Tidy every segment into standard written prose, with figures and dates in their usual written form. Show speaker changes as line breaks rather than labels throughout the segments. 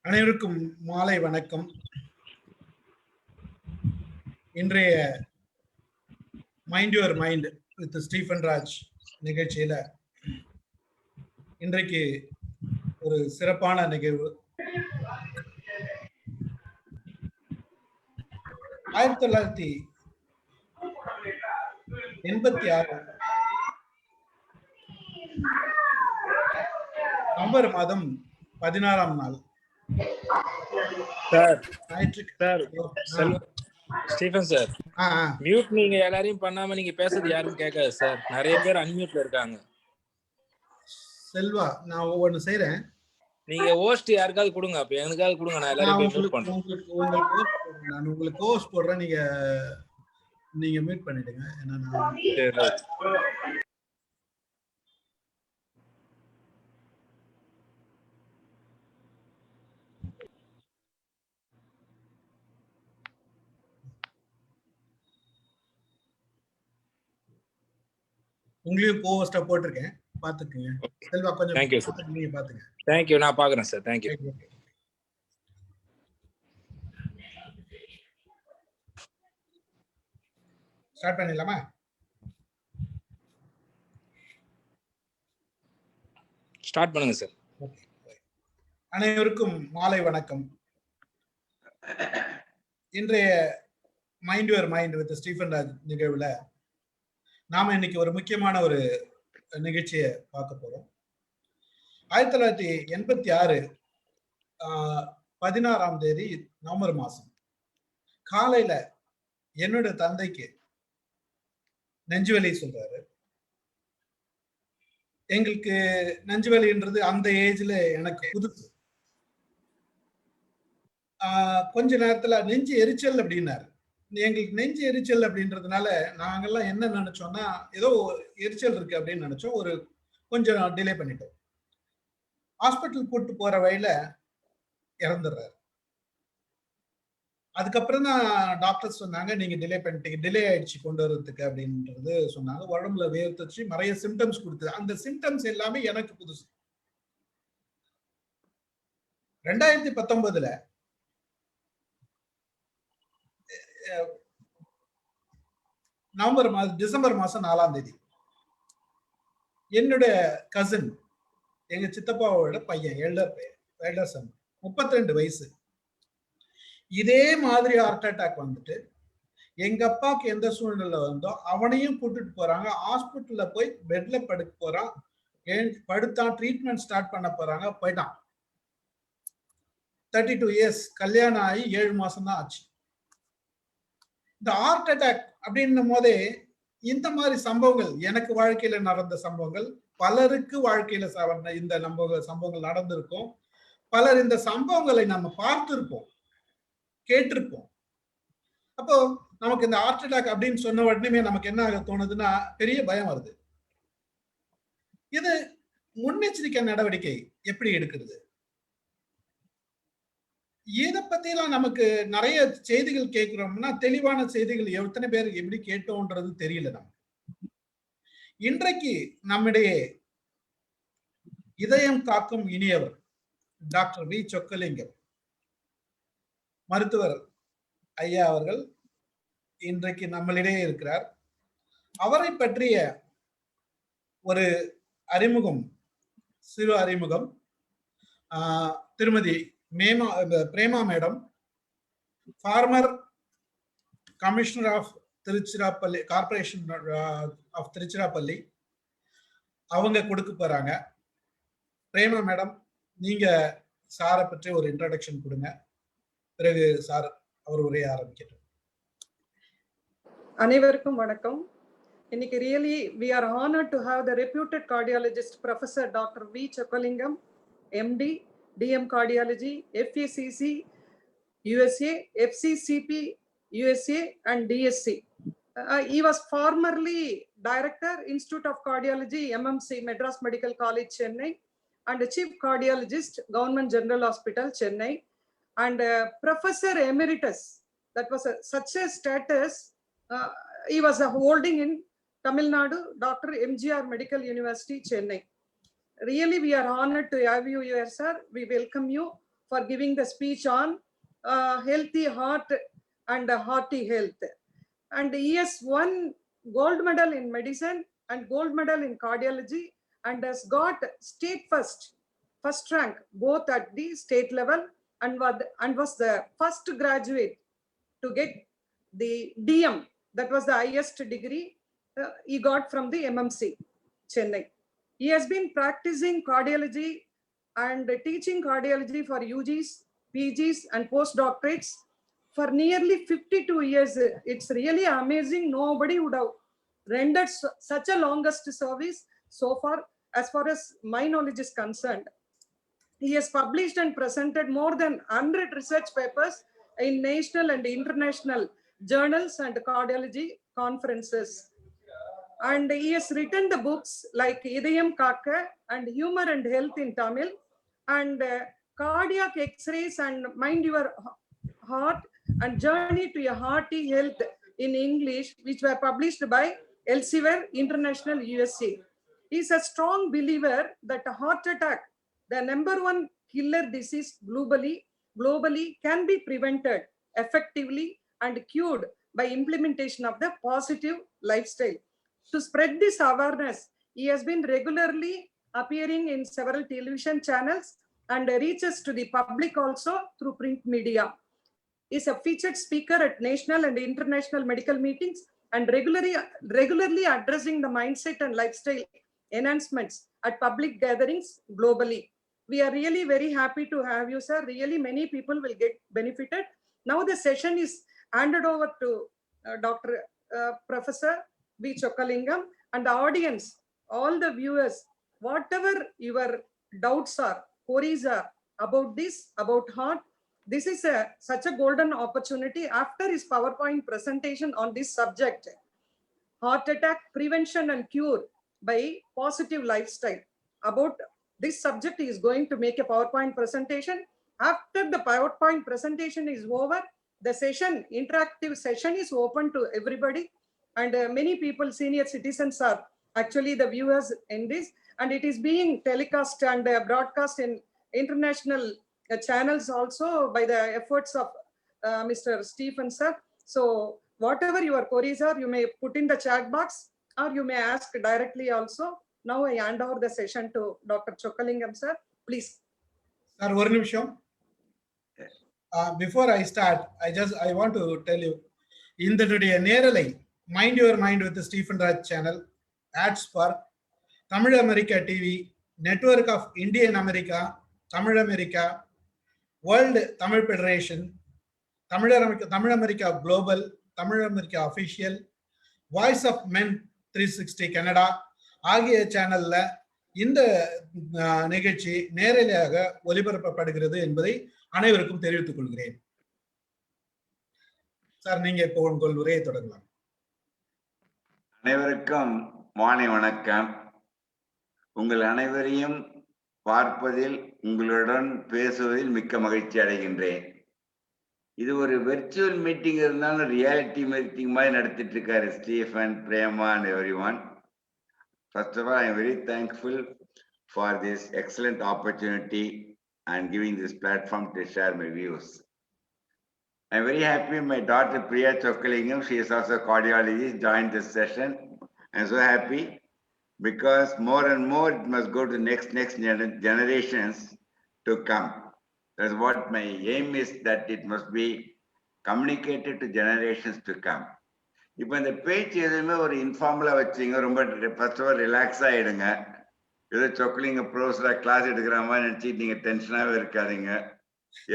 அனைவருக்கும் மாலை வணக்கம். இன்றைய mind your mind with Stephen Raj நிகழ்ச்சியில இன்றைக்கு ஒரு சிறப்பான நிகழ்வு. 1986 நவம்பர் மாதம் 16ஆம் நாள்.
ஸ்டீஃபன் சார், மியூட் நீங்க எல்லாரையும் பண்ணாம நீங்க பேசுறது யாரும் கேட்காது சார். நிறைய பேர் அன்மியூட்ல இருக்காங்க.
செல்வா, நான் ஒவ்வொன்னு செய்றேன்.
நீங்க ஹோஸ்ட் யாருக்காவது கொடுங்க, அப்ப எனக்காவது கொடுங்க. நான் எல்லாரையும் மியூட் பண்றேன்.
நான் உங்களுக்கு ஹோஸ்ட் போடுறேன், நீங்க மியூட் பண்ணிடுங்க. ஏன்னா நான் உங்களையும் கோவஸ்டா போட்டிருக்கேன், பாத்துக்கங்க. செல்வா கொஞ்சம் நீங்க பாத்துங்க.
Thank you. நான் பாக்குறேன் சார். Thank you.
ஸ்டார்ட் பண்ணிடலாமா?
ஸ்டார்ட் பண்ணுங்க சார்.
அனைவருக்கும் மாலை வணக்கம். இன்றைய mind your mind with Stephen Raj நிகழ்வுல நாம இன்னைக்கு ஒரு முக்கியமான ஒரு நிகழ்ச்சியை பார்க்க போறோம். 1986 16ஆம் தேதி நவம்பர் மாசம் காலையில என்னோட தந்தைக்கு நெஞ்சுவலி சொல்றாரு. எங்களுக்கு நெஞ்சுவலின்றது அந்த ஏஜ்ல எனக்கு புதுசு. கொஞ்ச நேரத்துல நெஞ்சு எரிச்சல் அப்படின்னாரு. எங்களுக்கு நெஞ்சு எரிச்சல் அப்படின்றதுனால நாங்கெல்லாம் என்ன நினைச்சோம்னா, ஏதோ எரிச்சல் இருக்கு அப்படின்னு நினைச்சோம். ஒரு கொஞ்சம் டிலே பண்ணிட்டோம். ஹாஸ்பிட்டல் கூட்டு போற வழியில இறந்துடுறாரு. அதுக்கப்புறம் தான் டாக்டர் சொன்னாங்க, நீங்க டிலே பண்ணிட்டீங்க, டிலே ஆயிடுச்சு கொண்டு வர்றதுக்கு அப்படின்றது சொன்னாங்க. உடம்புல வேர்த்துச்சு, நிறைய சிம்டம்ஸ் கொடுத்தது. அந்த சிம்டம்ஸ் எல்லாமே எனக்கு புதுசு. 2019 டிசம்பர் மாசம் 4ஆம் தேதி என்னுடைய கசின், எங்க சித்தப்பாவோட பையன், எல்டர் சன், 32 வயசு, இதே மாதிரி ஹார்ட் அட்டாக் வந்துட்டு எங்க அப்பாக்கு எந்த சூழ்நிலை வந்தோ அவனையும் கூட்டிட்டு போறாங்க. ஹாஸ்பிட்டல்ல போய் பெட்ல படுக்க போறான். படுத்தான், ட்ரீட்மெண்ட் ஸ்டார்ட் பண்ண போறாங்க, போயிட்டான். 32 இயர்ஸ், கல்யாணம் ஆகி 7 மாசம் தான் ஆச்சு. இந்த ஹார்ட் அட்டாக் அப்படின்னும் போதே இந்த மாதிரி சம்பவங்கள் எனக்கு வாழ்க்கையில நடந்த சம்பவங்கள், பலருக்கு வாழ்க்கையில இந்த சம்பவங்கள் நடந்திருக்கும். பலர் இந்த சம்பவங்களை நம்ம பார்த்திருப்போம், கேட்டிருப்போம். அப்போ நமக்கு இந்த ஹார்ட் அட்டாக் அப்படின்னு சொன்ன உடனே நமக்கு என்ன ஆக தோணுதுன்னா, பெரிய பயம் வருது. இது முன்னெச்சரிக்கை நடவடிக்கை எப்படி எடுக்கிறது? இதை பத்தி எல்லாம் நமக்கு நிறைய செய்திகள் கேட்கிறோம்னா, தெளிவான செய்திகள் எத்தனை பேர் எப்படி கேட்டோன்றது தெரியல. நமக்கு இன்றைக்கு நம்மிடையே இதயம் காக்கும் இனியவர் டாக்டர் வி சொக்கலிங்கம் மருத்துவர் ஐயா அவர்கள் இன்றைக்கு நம்மளிடையே இருக்கிறார். அவரை பற்றிய ஒரு அறிமுகம், சிறு அறிமுகம். திருமதி Prema madam, former commissioner of Tiruchirappalli, corporation of Tiruchirappalli, அவங்க கொடுக்க போறாங்க. பிரேமா மேடம், நீங்க சாரை பற்றி ஒரு இன்ட்ரோடக்ஷன் கொடுங்க, பிறகு சார் அவர் உரைய ஆரம்பிக்கட்டும்.
அனைவருக்கும் வணக்கம். Really, we are honored to have the reputed cardiologist, Professor Dr. V. Chokkalingam, MD, DM Cardiology, FACC, USA, FCCP, USA, and DSC. He was formerly Director, Institute of Cardiology, MMC, Madras Medical College, Chennai, and Chief Cardiologist, Government General Hospital, Chennai, and Professor Emeritus. That was such a status he was holding in Tamil Nadu, Dr. MGR Medical University, Chennai. Really, we are honored to have you here, sir. We welcome you for giving the speech on healthy heart and hearty health. And he has won gold medal in medicine and gold medal in cardiology and has got state first rank both at the state level and was the first graduate to get the DM. That was the highest degree he got from the MMC, Chennai. He has been practicing cardiology and teaching cardiology for UGs, PGs, and postdoctorates for nearly 52 years. It's really amazing. Nobody would have rendered such a longest service so far as my knowledge is concerned. He has published and presented more than 100 research papers in national and international journals and cardiology conferences. And he has written the books like Idayam Kaka and Humor and Health in Tamil, and Cardiac X-rays and Mind Your Heart and Journey to Your Hearty Health in English, which were published by Elsevier International, USA. He is a strong believer that a heart attack, the #1 killer disease globally, can be prevented effectively and cured by implementation of the positive lifestyle. To spread this awareness, he has been regularly appearing in several television channels and reaches to the public also through print media. He is a featured speaker at national and international medical meetings and regularly addressing the mindset and lifestyle enhancements at public gatherings globally. We are really very happy to have you, sir. Really, many people will get benefited. Now the session is handed over to Dr. Professor V. Chokkalingam, and the audience, all the viewers, whatever your doubts are, queries are about this, about heart, this is such a golden opportunity after his PowerPoint presentation on this subject, heart attack prevention and cure by positive lifestyle. About this subject, he is going to make a PowerPoint presentation. After the PowerPoint presentation is over, the session, interactive session, is open to everybody. And many people, senior citizens, are actually the viewers in this. And it is being telecast and broadcast in international channels also by the efforts of Mr. Stephen, sir. So whatever your queries are, you may put in the chat box or you may ask directly also. Now I hand over the session to Dr. Chokkalingam, sir. Please.
Sir, one nimisham. Before I start, I want to tell you, in the today Neralai, Mind Your Mind with the Stephen Raj channel, ads for Tamil America TV, Network of Indian America, Tamil America, World Tamil Federation, Tamil America Global, Tamil America Official, Voice of Men 360 Canada ஆகிய சேனல்ல இந்த நிகழ்ச்சி நேரலையாக ஒளிபரப்பப்படுகிறது என்பதை அனைவருக்கும் தெரிவித்துக் கொள்கிறேன். Sir, நீங்க இப்போ உங்கள் உரையை தொடங்கலாம்.
அனைவருக்கும் மாலை வணக்கம். உங்கள் அனைவரையும் பார்ப்பதில், உங்களுடன் பேசுவதில் மிக்க மகிழ்ச்சி அடைகின்றேன். இது ஒரு வெர்ச்சுவல் மீட்டிங் இருந்தாலும் ரியாலிட்டி மீட்டிங் மாதிரி நடத்திட்டு இருக்காரு Stephen, Prema and everyone. First of all, I am very thankful for this excellent opportunity and giving this platform to share my views. I am very happy my daughter Priya Chokkalingam, she is also a cardiologist, joined this session. I am so happy because more and more it must go to next generations to come. That's what my aim is, that it must be communicated to generations to come. இப்போ இந்த பேச்சு எதுவுமே ஒரு இன்ஃபார்மலா வச்சுங்க, ரொம்ப first of all relax ஆயிடுங்க. ஏதோ Chokkalinga ப்ரொஃபஸரா class எடுக்கிற மாதிரி நினைச்சிட்டு நீங்க டென்ஷனாவே இருக்காதீங்க.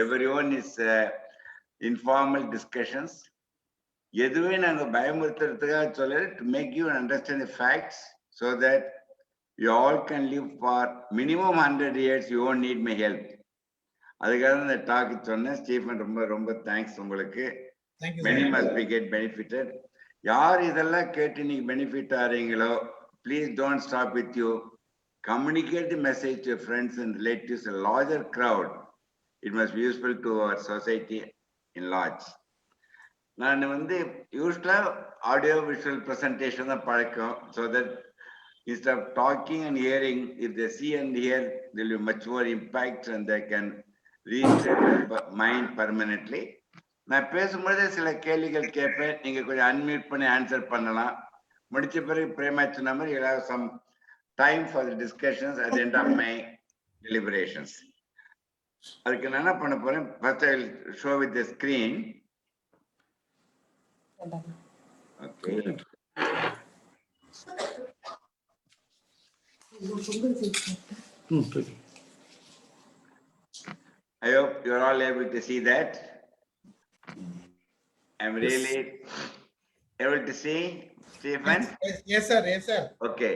Every one is informal discussions எதுவே நாங்க பயமுறுத்துறதுக்காக சொல்லல, to make you understand the facts so that you all can live for minimum 100 years. You won't need my help. அதுக்காக இந்த டாக் சொன்னேன். ஸ்டீஃபன் ரொம்ப ரொம்ப தேங்க்ஸ் உங்களுக்கு. Many must be get benefited. யார் இதெல்லாம் கேட்டு நீங்க benefit ஆறீங்களோ, please don't stop with you. Communicate the message to your friends and relatives, a larger crowd. It must be useful to our society in large. நான் வந்து யூஸ்வலா audio visual presentation தான் பழக்கம். So that instead of talking and hearing, if they see and hear, there will be much more impact and they can reach their mind permanently. நான் பேசும்போது சில கேள்விகள் கேட்பேன், நீங்க கொஞ்சம் அன்மியூட் பண்ணி ஆன்சர் பண்ணலாம். முடிச்ச பிறகு பிரேமா சொன்ன மாதிரி you'll have some time for the discussions at the end of my deliberations. அதுக்கு நான் என்ன பண்ண போறேன், first I will show with the screen. Okay. I hope you are all able to see that. I'm really able to see, Stephen?
Yes, sir. Yes, sir.
Okay.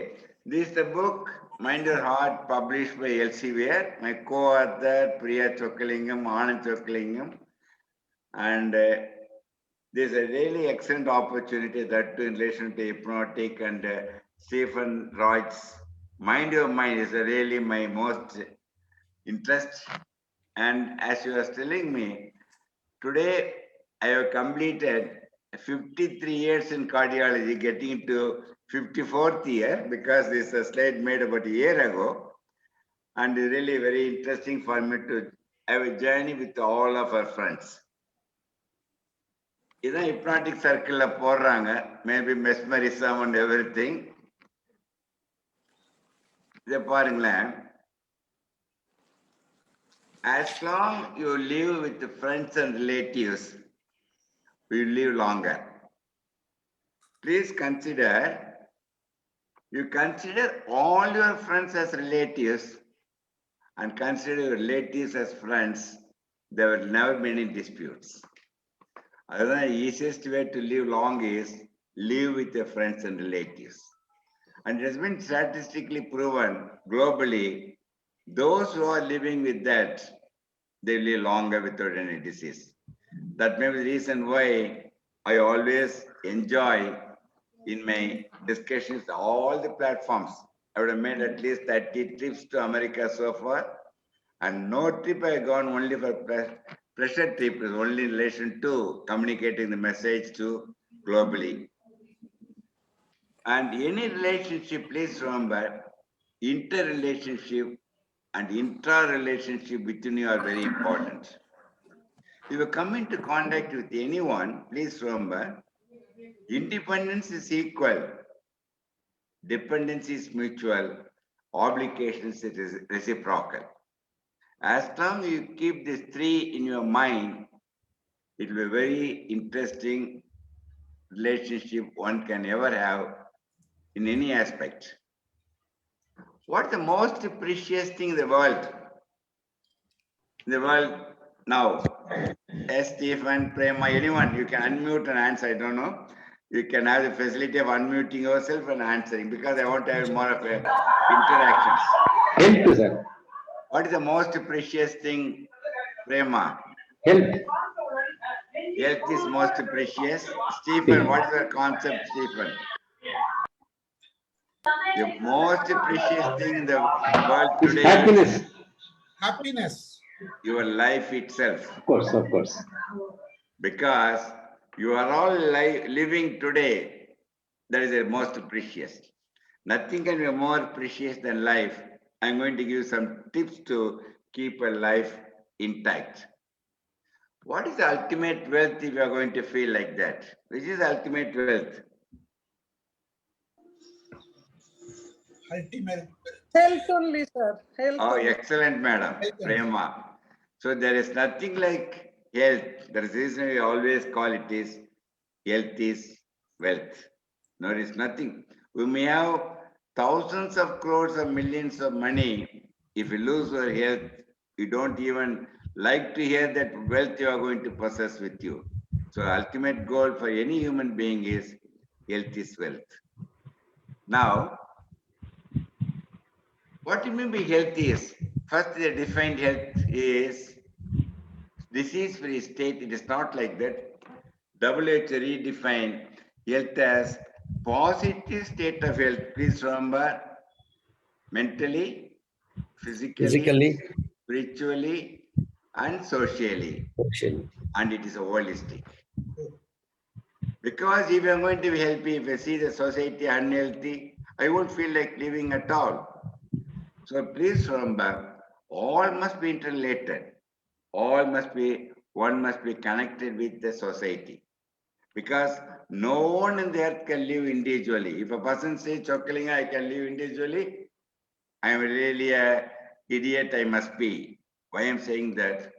This is the book, Mind Your Heart, published by Elsevier. My co-author, Priya Chokkalingam, Anand Chokkalingam. And this is a really excellent opportunity that in relation to hypnotic and Stephen Roy's Mind Your Mind is really my most interest. And as you are telling me, today I have completed 53 years in cardiology, getting into 54th year, because this is a slide made about a year ago. And it's really very interesting for me to have a journey with all of our friends. இதான் hypnotic சர்க்கிள்ல போடுறாங்க, maybe mesmerism and everything. இதை பாருங்களேன். As long you live with the friends and relatives, we live longer. Please consider, you consider all your friends as relatives and consider your relatives as friends. There will never be any disputes. The easiest way to live long is live with your friends and relatives. And it has been statistically proven globally, those who are living with that, they live longer without any disease. That may be the reason why I always enjoy in my discussions all the platforms. I would have made at least 30 trips to America so far, and no trip I have gone only for pressure trip, is only in relation to communicating the message to globally. And any relationship, please remember, interrelationship and intra-relationship within you are very important. If you come into contact with anyone, please remember, independence is equal, dependence is mutual, obligations is reciprocal. As long as you keep these three in your mind, it will be a very interesting relationship one can ever have in any aspect. What's the most precious thing in the world? In the world now, as Stephen, Prema, anyone, you can unmute and answer. I don't know. You can have the facility of unmuting yourself and answering, because I want to have more of a interactions.
Health, sir.
What is the most precious thing, Prema?
Health.
Health is most precious. Stephen, what is the concept, Stephen? The most precious thing in the world today
Happiness.
is
Happiness.
your life itself.
Of course, of course.
Because you are all living today, that is the most precious. Nothing can be more precious than life. I'm going to give some tips to keep a life intact. What is the ultimate wealth if you are going to feel like that? Which is ultimate wealth?
Ultimate.
Health only, sir. Health.
Oh,
only.
excellent, madam. Prema. So there is nothing like health. There is reason we always call it is health is wealth. No, it is nothing. We may have thousands of crores or millions of money. If you lose your health, you don't even like to hear that wealth you are going to possess with you. So ultimate goal for any human being is health is wealth. Now, what you mean by health is, first they defined health is disease-free state. It is not like that. WHO redefined health as positive state of health. Please remember, mentally, physically, spiritually, and socially. And it is a holistic. Because if I'm going to be healthy, if I see the society unhealthy, I won't feel like living at all. So please remember, all must be interrelated. One must be connected with the society. Because no one in the earth can live individually. If a person says, Chokkalinga, I can live individually, I'm really an idiot, I must be. Why I'm saying that?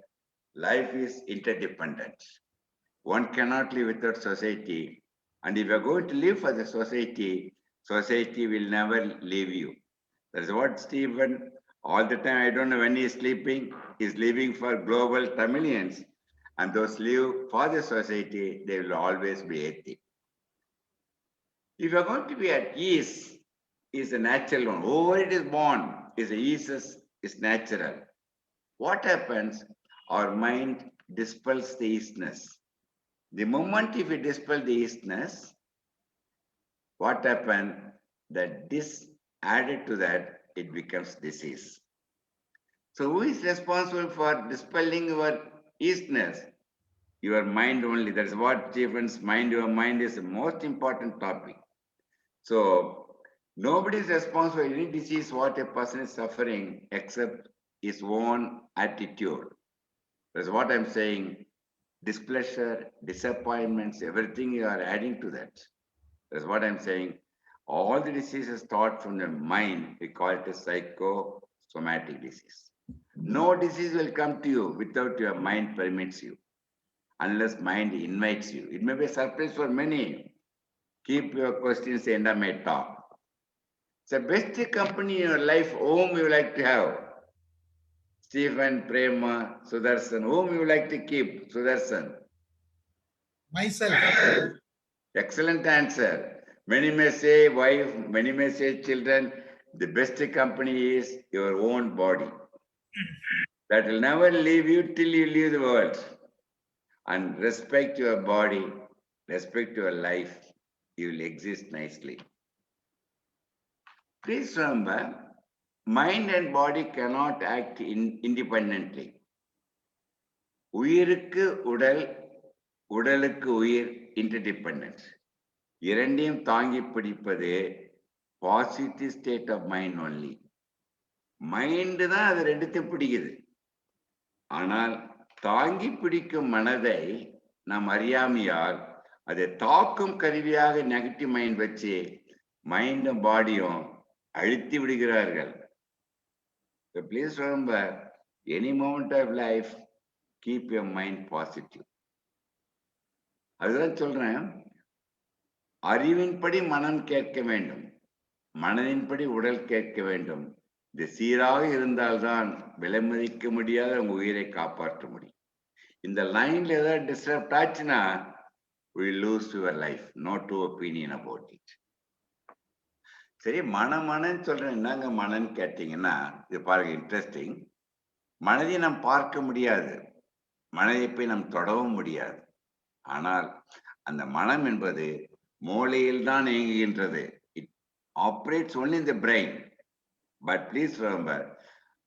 Life is interdependent. One cannot live without society. And if you're going to live for the society, society will never leave you. That's what Stephen, all the time, I don't know when he's sleeping, he's living for global Tamilians. And those live for the society, they will always be happy. If you're going to be at ease, is a natural one. Whoever it is born is ease is natural. What happens? Our mind dispels the easiness. The moment if we dispel the easiness, what happens? That this added to that, it becomes disease. So who is responsible for dispelling your easiness? Your mind only. That's what Stephen's mind, your mind is the most important topic. So nobody is responsible for any disease what a person is suffering except his own attitude. That's what I'm saying. Displeasure, disappointments, everything you are adding to that. That's what I'm saying. All the diseases start from the mind. We call it a psychosomatic disease. No disease will come to you without your mind permits you. Unless mind invites you. It may be a surprise for many. Keep your questions at the end of my talk. It's the best company in your life, whom you like to have. Stephen, Prema, Sudarshan, whom you like to keep, Sudarshan?
Myself.
Excellent answer. Many may say wife, many may say children. The best company is your own body. That will never leave you till you leave the world. And respect your body, respect your life, you will exist nicely. Please remember, mind and body cannot act independently. உயிருக்கு உடல், உடலுக்கு உயிர் interdependent. இரண்டையும் தாங்கி பிடிப்பது positive state of mind only. Mind தான் அது ரெண்டுத்தையும் பிடிக்குது. ஆனால் தாங்கி பிடிக்கும் மனதை நாம் அறியாமையால் அதை தாக்கும் கருவியாக நெகட்டிவ் மைண்ட் வச்சு மைண்டும் பாடியும் அழுத்தி விடுகிறார்கள். So please remember, any moment of life, keep your mind positive. அதுதான் சொல்றேன், அறிவின்படி மனம் கேட்க வேண்டும், மனதின்படி உடல் கேட்க வேண்டும். இது சீராக இருந்தால்தான் விலை மதிக்க முடியாத உங்க உயிரை காப்பாற்ற முடியும். இந்த லைன்ல ஏதாவது டிஸ்டர்ப் ஆச்சுன்னா we lose your life. No two opinion about it. சரி, மனன்னு சொல்றேன். என்னங்க மனன்னு கேட்டீங்கன்னா, இது பாருங்க இன்ட்ரெஸ்டிங். மனதை நாம் பார்க்க முடியாது, மனதை போய் நாம் தொடவும் முடியாது. ஆனால் அந்த மனம் என்பது மூளையில் தான் இயங்குகின்றது. It operates only in the brain. But please remember,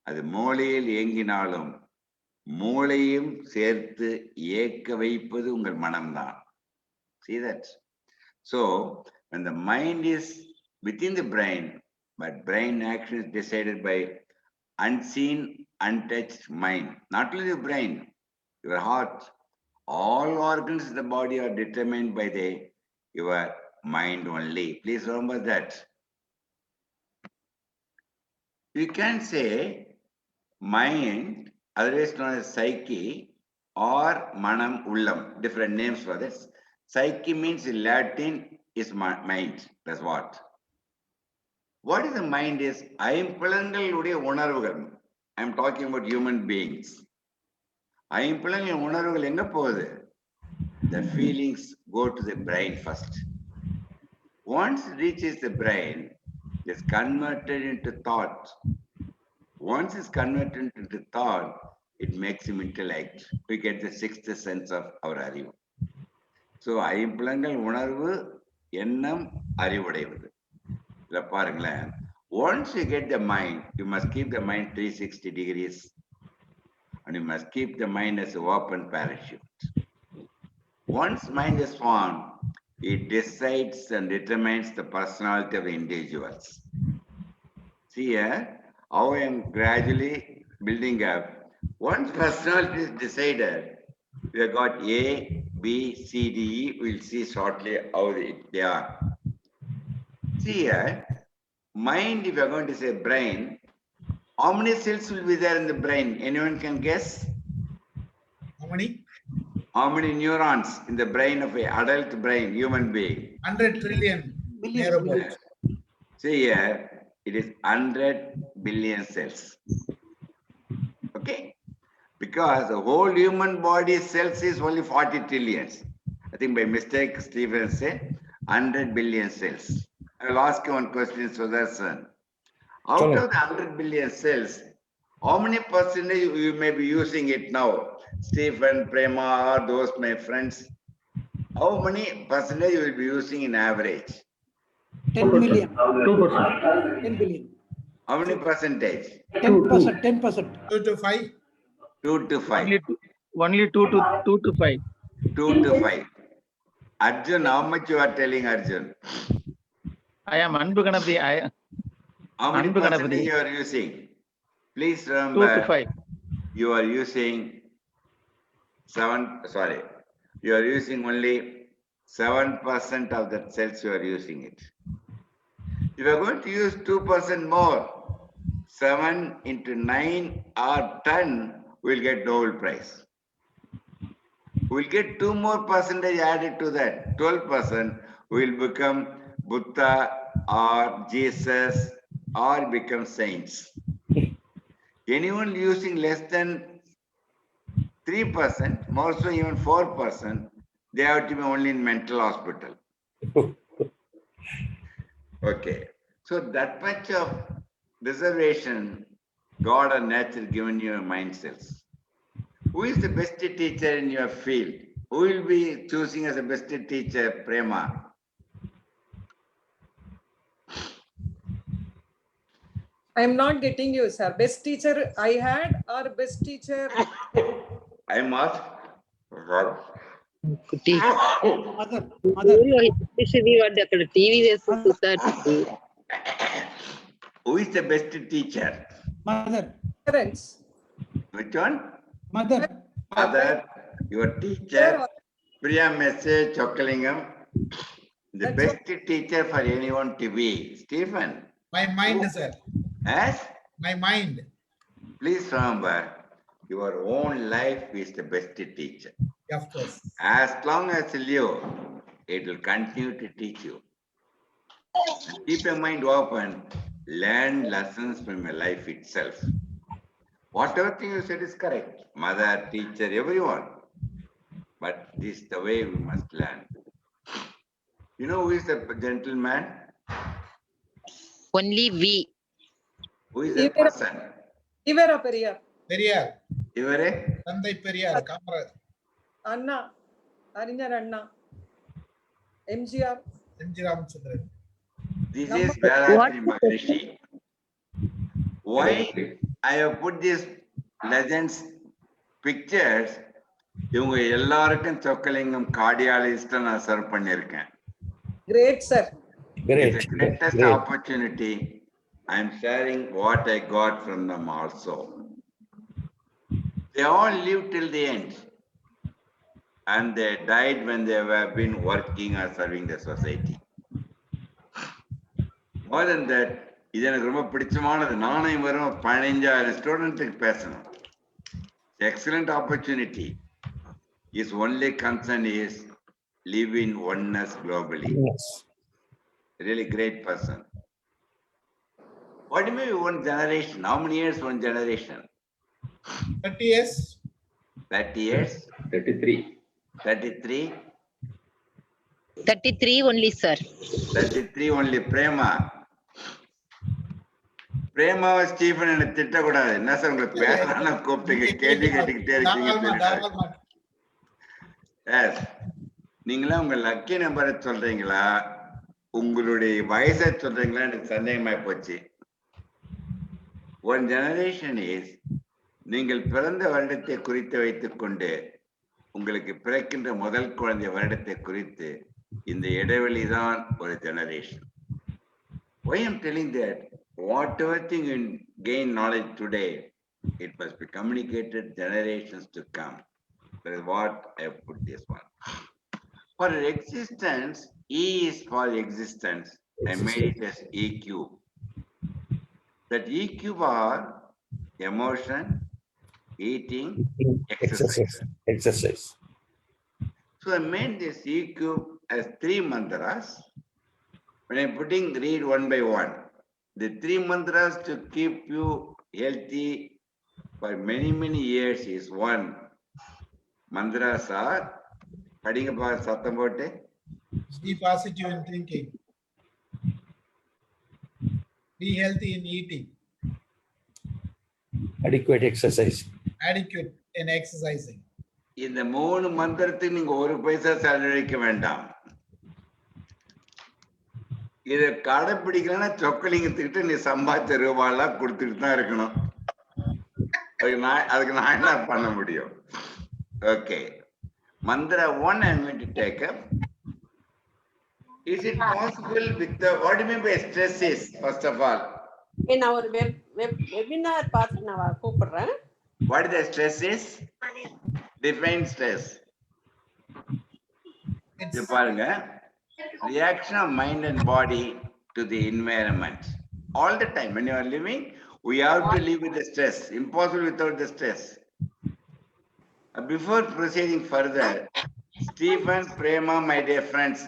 அது மூளையில் இயங்கினாலும் மூளையும் சேர்த்து இயக்க வைப்பது உங்கள் மனம்தான். See that? So when the mind is within the brain, but brain action is decided by unseen, untouched mind. Not only the brain, your heart, all organs in the body are determined by your mind only. Please remember that. You can say mind, otherwise known as psyche, or manam ullam, different names for this. Psyche means in Latin is mind. That's what. What is the mind is? ஐம்புலன்களுடைய உணர்வுகள். I am talking about human beings. ஐம்புலன்களின் உணர்வுகள் எங்க போகுது? the feelings go to the brain first. Once it reaches the brain, it's converted into thought. Once it's converted into thought, it makes him intellect. We get the sixth sense of our அறிவு. So ஐம்புலன்கள் உணர்வு எண்ணம் அறிவுடையது. இல்ல பாருங்களேன். Once you get the mind, you must keep the mind 360 degrees. And you must keep the mind as an open parachute. Once mind is formed, it decides and determines the personality of the individuals. See here, how I am gradually building up. Once personality is decided, we have got A, B, C, D, E. We'll see shortly how they are. See here, mind, if you are going to say brain, how many cells will be there in the brain? Anyone can guess?
How many?
How many neurons in the brain of an adult brain, human being?
100 trillion. Thereabout.
See here, it is 100 billion cells. Okay? Because the whole human body cells is only 40 trillions. I think by mistake, Stephen said 100 billion cells. I will ask you one question, Sudarshan. Out of the 100 billion cells, how many percentage you may be using it now? Stephen, Prema, or those my friends, how many percentage you will be using in average?
10 million.
2%.
10 billion.
How many percentage?
10%. 10%.
2 to 5.
2 to 5.
Only 2 to 5.
2 to 5. Arjun, how much you are telling Arjun?
I am Anbu Ganapati.
How many
Anbu
percentage
Ganapati.
you are using? Please
2 to
remember,
5.
you are using you are using only 7% of the cells you are using it. If you are going to use 2% more, 7 into 9 or 10, we'll get Nobel Prize. We'll get 2 more percentage added to that. 12% will become Buddha or Jesus or become saints. Anyone using less than 3%, more so even 4%, they have to be only in mental hospital. Okay. So that much of reservation, God or nature given you mind cells. Who is the best teacher in your field? Who will be choosing as the best teacher, Prema?
I am not getting you, sir. Best teacher I had or best teacher?
I am asked.
కుట్టి
Mother.
ఊర్లో electricity వాడి అక్కడ TV వేసుకుని చూస్తారు.
Who is the best teacher?
Mother.
Parents.
Which one?
Mother.
Mother, your teacher, Priya Message, Chokalingam. The best teacher for anyone to be. Stephen.
My mind, sir.
Yes?
My mind.
Please remember, your own life is the best teacher.
Of course.
As long as you live, it will continue to teach you. And keep your mind open, learn lessons from your life itself. Whatever thing you said is correct. Mother, teacher, everyone. But this is the way we must learn. You know who is the gentleman?
Only we
Who is the person?
Ivera Periyar.
Periyar.
Ivare?
Tandai Periyar. Kamaraj.
Anna. Arinyar Anna. MGR.
M.G. Ramachandran.
This is Vedasri Maharishi. Why I have put these legends pictures? இவங்க எல்லாருக்கும் Chockalingam cardiologist நான் serve பண்ணியிருக்கேன்.
Great, sir.
It's the greatest opportunity. I am sharing what I got from them also. They all lived till the end. And they died when they have been working or serving the society. More than that, இது எனக்கு ரொம்ப பிடிச்சமானது. நானும் வரும் 15,000 ஸ்டூடெண்ட்டுக்கு பேசணும். Excellent opportunity. His only concern is live in oneness globally.
Yes.
Really great person. What do you mean one generation? How many years one generation?
30 years.
30 years?
33.
33.
33 only, sir.
33 only. பிரேமாவை Stephen என்ன திட்டக்கூடாது. என்ன sir உங்களுக்கு பேரான கூப்பிட்டீங்க, கேள்வி கேட்டுக்கிட்டே இருக்கீங்க. நீங்களா உங்க லக்கி நம்பரை சொல்றீங்களா உங்களுடைய வயசை சொல்றீங்களா? எனக்கு சந்தேகமாய் போச்சு. ஒன் ஜெனரேஷன் இஸ் நீங்கள் பிறந்த வருடத்தை குறித்து வைத்துக் கொண்டு உங்களுக்கு பிறக்கின்ற முதல் குழந்தை வருடத்தை குறித்து இந்த இடைவெளி தான் ஒரு generation. Why I am telling that whatever thing you gain knowledge today, it must be communicated generations to come. That is what I have put this one. For existence, E is for existence. I made it as EQ. That EQ are emotion, eating, exercise. So I made this EQ as 3 mantras. When I'm putting read one by one, the 3 mantras to keep you healthy for many years is one. Mantras are படிங்க பா சத்தம் போட்டு.
Be positive in thinking. Be healthy in eating.
Adequate exercise.
Adequate in exercising.
இந்த 3 மந்திரத்துக்கு நீங்க ஒரு பைசா செலவழிக்க வேண்டாம். இதை கடைப்பிடிக்கலன்னா சொக்கலிங்கத்துக்கிட்ட நீ சம்பாதிச்ச ரூபாயெல்லாம் கொடுத்துட்டு தான் இருக்கணும். அதுக்கு நான் என்ன பண்ண முடியும்? Okay, mantra 1 I'm going to take up. Is it possible with the, what do you mean by stress is, first of all?
நான் ஒரு வெபினார் பார்த்து நான் கூப்பிடுறேன்.
What is the stress is? Define stress. இது பாருங்க, reaction of mind and body to the environment. All the time when you are living, we have to live with the stress. Impossible without the stress. Before proceeding further, Stephen, Prema, my dear friends,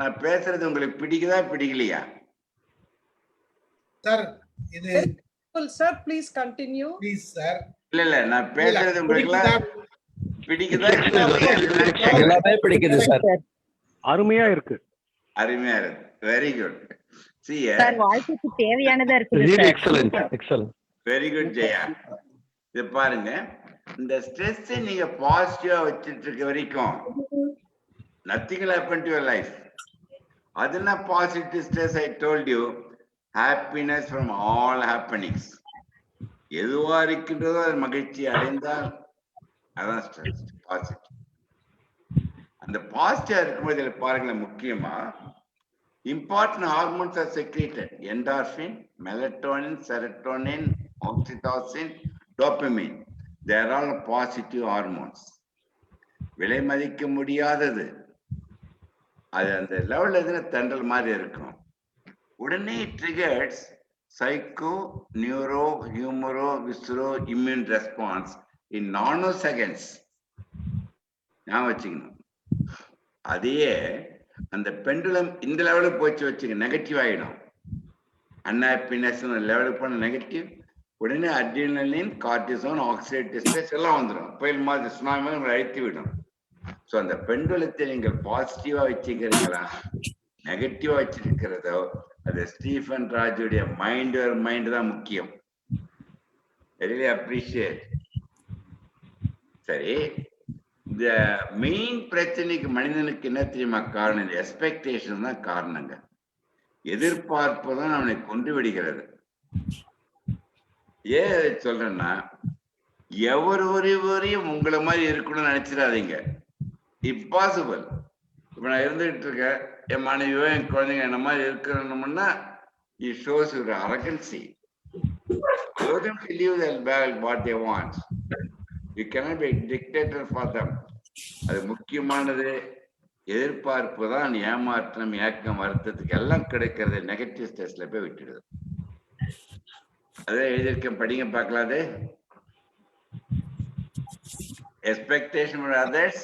நான் பேசுறது உங்களுக்கு பிடிக்குதா பிடிக்கலையா?
Sir இது
sir, please continue.
Please sir.
இல்ல நான் பேசுறது உங்களுக்கு பிடிக்குதா?
எல்லாமே பிடிக்குது சார்.
அருமையா இருக்கு.
அருமையா இருக்கு. Very good. See
சார் வாழ்க்கைக்கு தேவையானதா இருக்கு sir.
Excellent.
Very good Jaya. இது பாருங்க, இந்த ஸ்ட்ரெஸ் நீங்க பாசிட்டிவா வச்சிட்டு இருக்க வரைக்கும் nothing will happen to your life. அதுனா positive stress. I told you happiness from all happenings. எதுவா இருக்கின்றதோ அது மகிழ்ச்சி அடைந்தால் அதான் ஸ்ட்ரெஸ். பாசிட்டிவ். அந்த பாசிட்டிவா இருக்கும்போது இதுல பாருங்களேன், முக்கியமா important hormones are secreted. Endorphin, melatonin, serotonin, oxytocin, dopamine. They are all positive hormones. விலை மதிக்க முடியாதது. அது அந்த லெவல்ல எதுனா தண்டல் மாதிரி இருக்கும். உடனே triggers psycho, neuro, humoro, viscero immune response in nano seconds. ஞாபகம் வச்சுக்கணும். அதையே அந்த பெண்டுலம் இந்த லெவலுக்கு போச்சு வச்சுங்க, நெகட்டிவ் ஆயிடும். அன்ஹாப்பினஸ் லெவலுக்கு போன நெகட்டிவ். உடனே அட்ரினலின், கார்டிசோன், ஆக்சிடேட்டிவ் ஸ்ட்ரெஸ் எல்லாம் வந்துடும். புயல் மாதிரி சுனாமி மாதிரி உங்களை அழுத்தி விடும். ஸோ அந்த பெண்டுலத்தை நீங்கள் பாசிட்டிவா வச்சுக்கிறீங்களா நெகட்டிவா வச்சிருக்கிறதோ அது ஸ்டீஃபன் ராஜுடைய மைண்ட் தான் முக்கியம். really appreciate. சரி, இந்த மெயின் பிரச்சனைக்கு மனிதனுக்கு என்ன தெரியுமா காரணம்? இந்த எக்ஸ்பெக்டேஷன் தான் காரணங்க. எதிர்பார்ப்பு தான் அவனை கொண்டு விடுகிறது. ஏன் சொல்றேன்னா, ஒருவரையும் உங்களை மாதிரி இருக்கணும்னு நினைச்சிடாதீங்க. இம்பாசிபிள். இப்ப நான் இருந்துகிட்டு இருக்கேன், என் மனைவியோ என் குழந்தைங்க என்ன மாதிரி இருக்கணும்னா it shows your arrogancy. Allow them to live their life what they want. You cannot be a dictator for them. அது முக்கியமானது. எதிர்பார்ப்பு தான் ஏமாற்றம், ஏக்கம், வருத்தத்துக்கு எல்லாம் கிடைக்கிறது நெகட்டிவ் ஸ்ட்ரெஸ்ல போய் விட்டுடுது. அதே எழுதியிருக்கேன், படிங்க பார்க்கலாம். அது expectation from others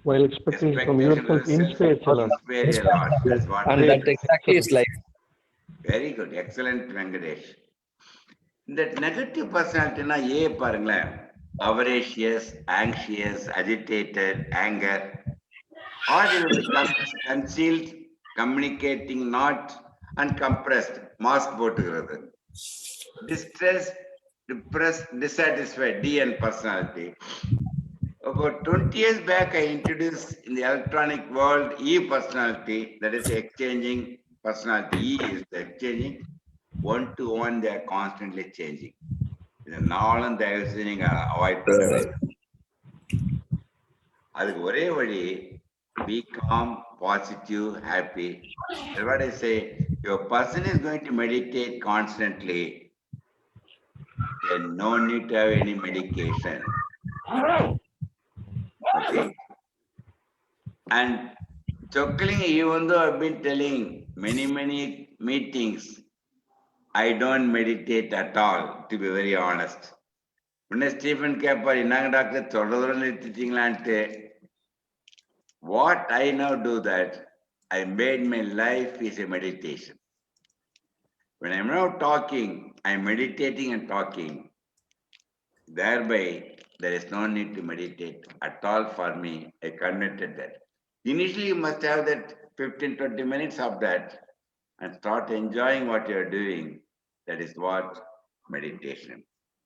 while expecting from yourself insights a lot.
And
that exactly is life.
Very good, excellent Venkatesh. இந்த நெகட்டிவ் பர்சனாலிட்டினா ஏ பாருங்களேன், avaricious, anxious, agitated, anger, or they will become concealed, communicating not, and compressed, mask போட்டுகிறது. Distressed, depressed, dissatisfied, DN personality. About 20 years back, I introduced in the electronic world E-personality, that is exchanging personality. E is the exchanging. One to one, they are constantly changing. இந்த நாளும் தயவு செய்து நீங்க avoid பண்ணுங்க. அதுக்கு ஒரே வழி be calm, positive, happy. That's what I say. Your person is going to meditate constantly. There's no need to have any medication. Okay. And Chokling, even though I've been telling many meetings, I don't meditate at all, to be very honest. When Stephen Kappa, what I now do that, I made my life is a meditation. When I'm now talking, I'm meditating and talking. Thereby, there is no need to meditate at all for me. I converted that. Initially, you must have that 15-20 minutes of that and start enjoying what you're doing. That is what meditation.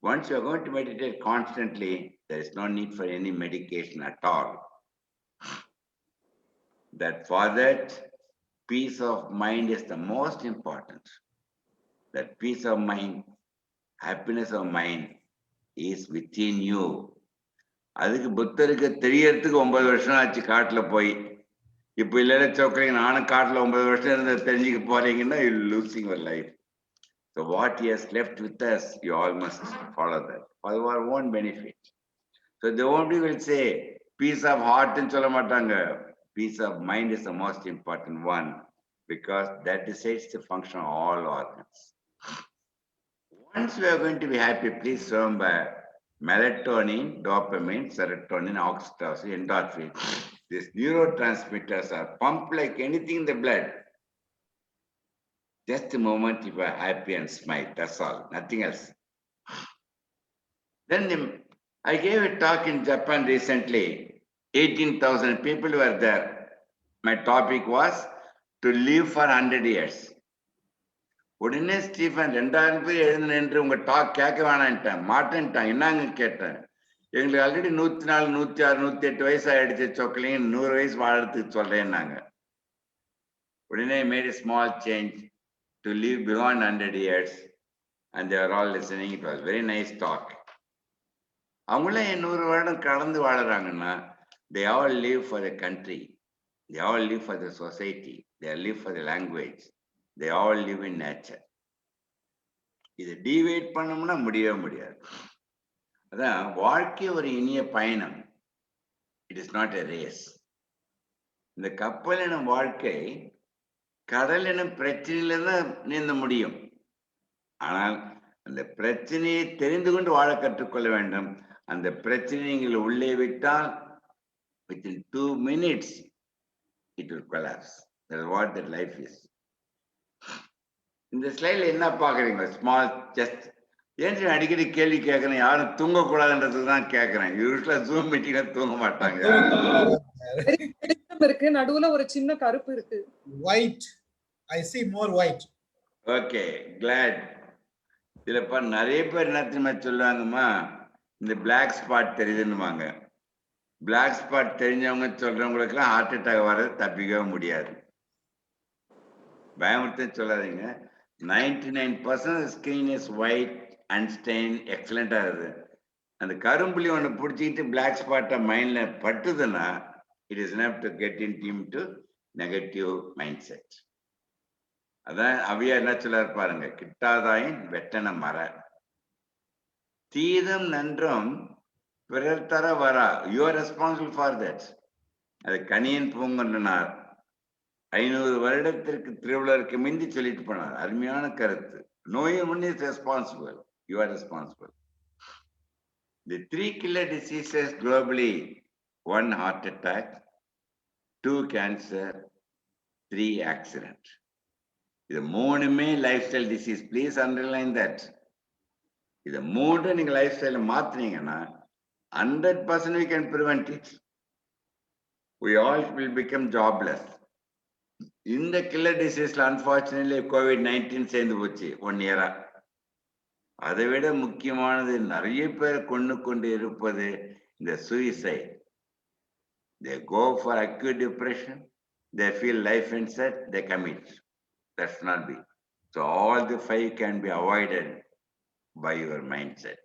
Once you're going to meditate constantly, there is no need for any medication at all. That for that, peace of mind is the most important. That peace of mind, happiness of mind is within you. அதுக்கு புத்தருக்கு தெரியறதுக்கு 9 வருஷம் ஆச்சு காட்டுல போய். இப்ப இல்ல சோக்கரிங்க நானும் காட்டுல 9 வருஷம் இருந்து தெரிஞ்சுக்க போறீங்கன்னா you losing your life. So what he has left with us, you all must follow that for your own benefit. So the only will say peace of heart ன்னு சொல்ல மாட்டாங்க. Peace of mind is the most important one because that decides the function of all organs. Once we are going to be happy, please remember melatonin, dopamine, serotonin, oxytocin, endorphin. These neurotransmitters are pumped like anything in the blood. Just a moment if you are happy and smile, that's all, nothing else. Then I gave a talk in Japan recently. 18,000 people were there. My topic was to live for 100 years. உடனே Stephen 2000 பேர் எழுந்து உங்க talk கேட்க வேணான்ட்டேன், மாட்டேன்ட்டான். என்னங்க கேட்டேன், எங்களுக்கு already 104, 106, 108 வயசு ஆயிடுச்சு சொக்கலையும் 100 வயசு வாழறதுக்கு சொல்றேன்னாங்க. உடனே made a small change to live beyond 100 years and they are all listening. It was very nice talk. அவங்களே 100 வருடம் கடந்து வாழறாங்கன்னா they all live for the country, they all live for the society, they all live for the language, they all live in nature. இதை divide பண்ணோம்னா முடியவே முடியாது. அதான் வாழ்க்கை ஒரு இனிய பயணம். It is not a race. இந்த கப்பல் எனும் வாழ்க்கை கடல் எனும் பிரச்சனையில தான் நீந்த முடியும். ஆனால் அந்த பிரச்சனையை தெரிந்து கொண்டு வாழ கற்றுக்கொள்ள வேண்டும். அந்த பிரச்சனை நீங்கள் உள்ளே விட்டால் within 2 minutes it will collapse. That's what that life is. இந்த ஸ்லைட்ல என்ன பாக்குறீங்க? ஸ்மால் ஜஸ்ட் ஏன் அடிக்கடி கேள்வி கேட்கறேன், யாரும் தூங்க கூடாதுன்றதுக்கு தான் கேட்கறேன். யூஸ்வலா ஜூம் மீட்டிங்ல தூங்க மாட்டாங்க.
இருக்கு, நடுவுல ஒரு சின்ன கருப்பு இருக்கு.
White. I see more white.
Okay, glad. இதுலப்பா நிறைய பேர் என்ன தெரியுமா சொல்லுவாங்கம்மா, இந்த பிளாக் ஸ்பாட் தெரியுதுன்னுவாங்க. பிளாக் ஸ்பாட் தெரிஞ்சவங்க சொல்றவங்களுக்கு எல்லாம் ஹார்ட் அட்டாக் வர்றது தப்பிக்கவே முடியாது. பயமுறுத்த சொல்லாதீங்க. 99% screen is white and stain எக்ஸலண்டா இருக்குது. அந்த கரும்புலி ஒன்று பிடிச்சிக்கிட்டு பிளாக் ஸ்பாட்டை மைண்ட்ல பட்டுதுன்னா it is enough to get into negative mind set. அதான் அவையா என்ன சொல்ல பாருங்க, கிட்டாதாயின் வெட்டன மர தீதும் நன்றும் பிறர் தர வரா. You are responsible for that. அது கனியன் பூங்கொன்றனார் 500 வருடத்திற்கு திருவள்ளுவருக்கு மிந்தி சொல்லிட்டு போனார். அருமையான கருத்து. No one is responsible. You are responsible. The 3 killer diseases globally: 1 heart attack, 2 cancer, 3 accident. இது 3மே life style disease. Please underline that. இதை 3 நீங்க லைஃப் ஸ்டைல மாத்தினீங்கன்னா 100% we can prevent it. We all will become jobless. இந்த killer disease unfortunately COVID-19 சேர்ந்து போச்சு 1 year. அதை விட முக்கியமானது நிறைய பேர் கொண்டு இருப்பது இந்த suicide. They go for acute depression, they feel life ends set, they commit. That's not be. So all the 5 can be avoided by your mindset.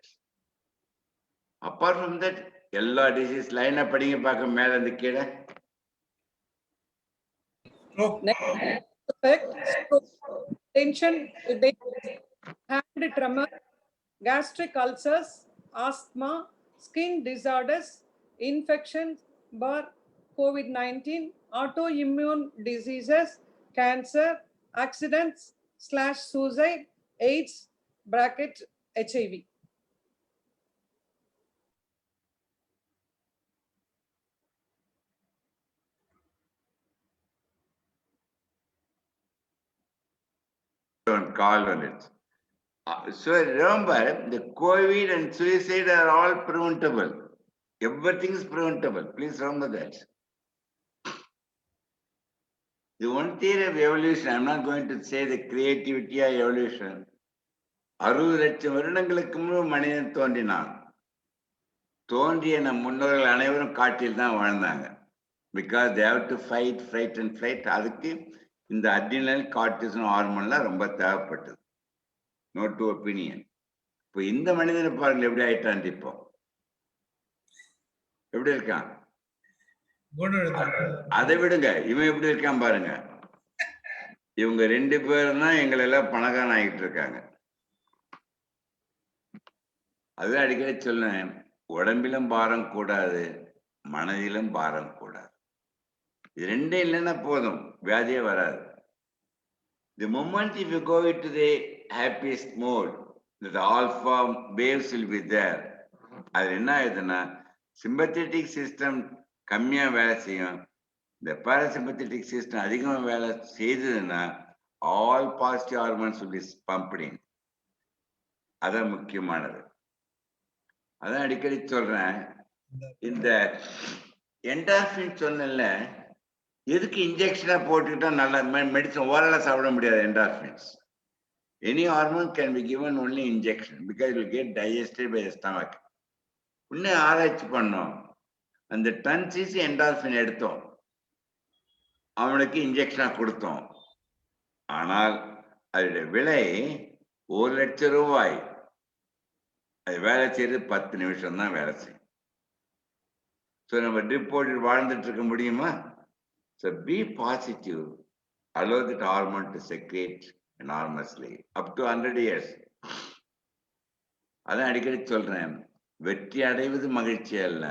Apart from that, எல்லா disease line படிங்க பார்க்க மேல இருந்து கீழே.
Tension, hand tremor, gastric ulcers, asthma, skin disorders, infections, COVID-19, autoimmune diseases, cancer, accidents / suicide, AIDS (HIV).
Don't call on it. So remember, the COVID and suicide are all preventable. Everything is preventable. Please remember that. The one theory of evolution, I'm not going to say the creativity or evolution. 60 லட்சம் வருடங்களுக்கு முன்பு மனிதன் தோன்றினான். தோன்றிய நம் முன்னோர்கள் அனைவரும் காட்டில் தான் வாழ்ந்தாங்க. Because they have to fight, fight and fight. அதுக்கு இந்த அட்ரினல் கார்டிசோல் ஹார்மோன்லாம் ரொம்ப தேவைப்பட்டது. Not to opinion. இப்போ இந்த மனிதனை பாருங்க எப்படி ஆயிட்டான். இப்போ எப்படி இருக்கான்? அதை விடுங்க, இவன் எப்படி இருக்கான் பாருங்க. இவங்க 2 பேரும் தான் எங்களை எல்லாம் பணக்காரன் ஆகிட்டு இருக்காங்க. அதுதான் அடிக்கடி சொல்லேன், உடம்பிலும் பாரம் கூடாது, மனதிலும் பாரம் கூடாது. இது 2 இல்லைன்னா போதும், வியாதியே வராது. The moment if you go into the happiest mode, the alpha waves will be there. அது என்ன ஆகுதுன்னா, சிம்பத்தட்டிக் சிஸ்டம் கம்மியா வேலை செய்யும், இந்த பாராசிம்பத்தட்டிக் சிஸ்டம் அதிகமா வேலை செய்ததுன்னா all positive hormones will be pumped in. அதான் முக்கியமானது. அதான் அடிக்கடி சொல்றேன், இந்த என்டார்பின் சொன்னல எதுக்கு இன்ஜெக்ஷனா போட்டுக்கிட்டா நல்ல மெடிசன் ஓரளவு சாப்பிட முடியாது. Endorphins any hormone can be given only injection because will get digested by stomach. இன்னும் ஆராய்ச்சி பண்ணோம், அந்த டன் சிசி என்டார்பின் எடுத்தோம், அவனுக்கு இன்ஜெக்ஷனா கொடுத்தோம். ஆனால் அதோட விலை 1 லட்சம் ரூபாய். அது வேலை செய்யறது 10 நிமிஷம் தான் வேலை செய்யும். ஸோ நம்ம ட்ரிப் போட்டு வாழ்ந்துட்டு இருக்க முடியுமா? So be positive, allow that hormone to secrete enormously up to 100 years. அதான் அடிக்கடி சொல்றேன், வெற்றி அடைவது மகிழ்ச்சி அல்ல,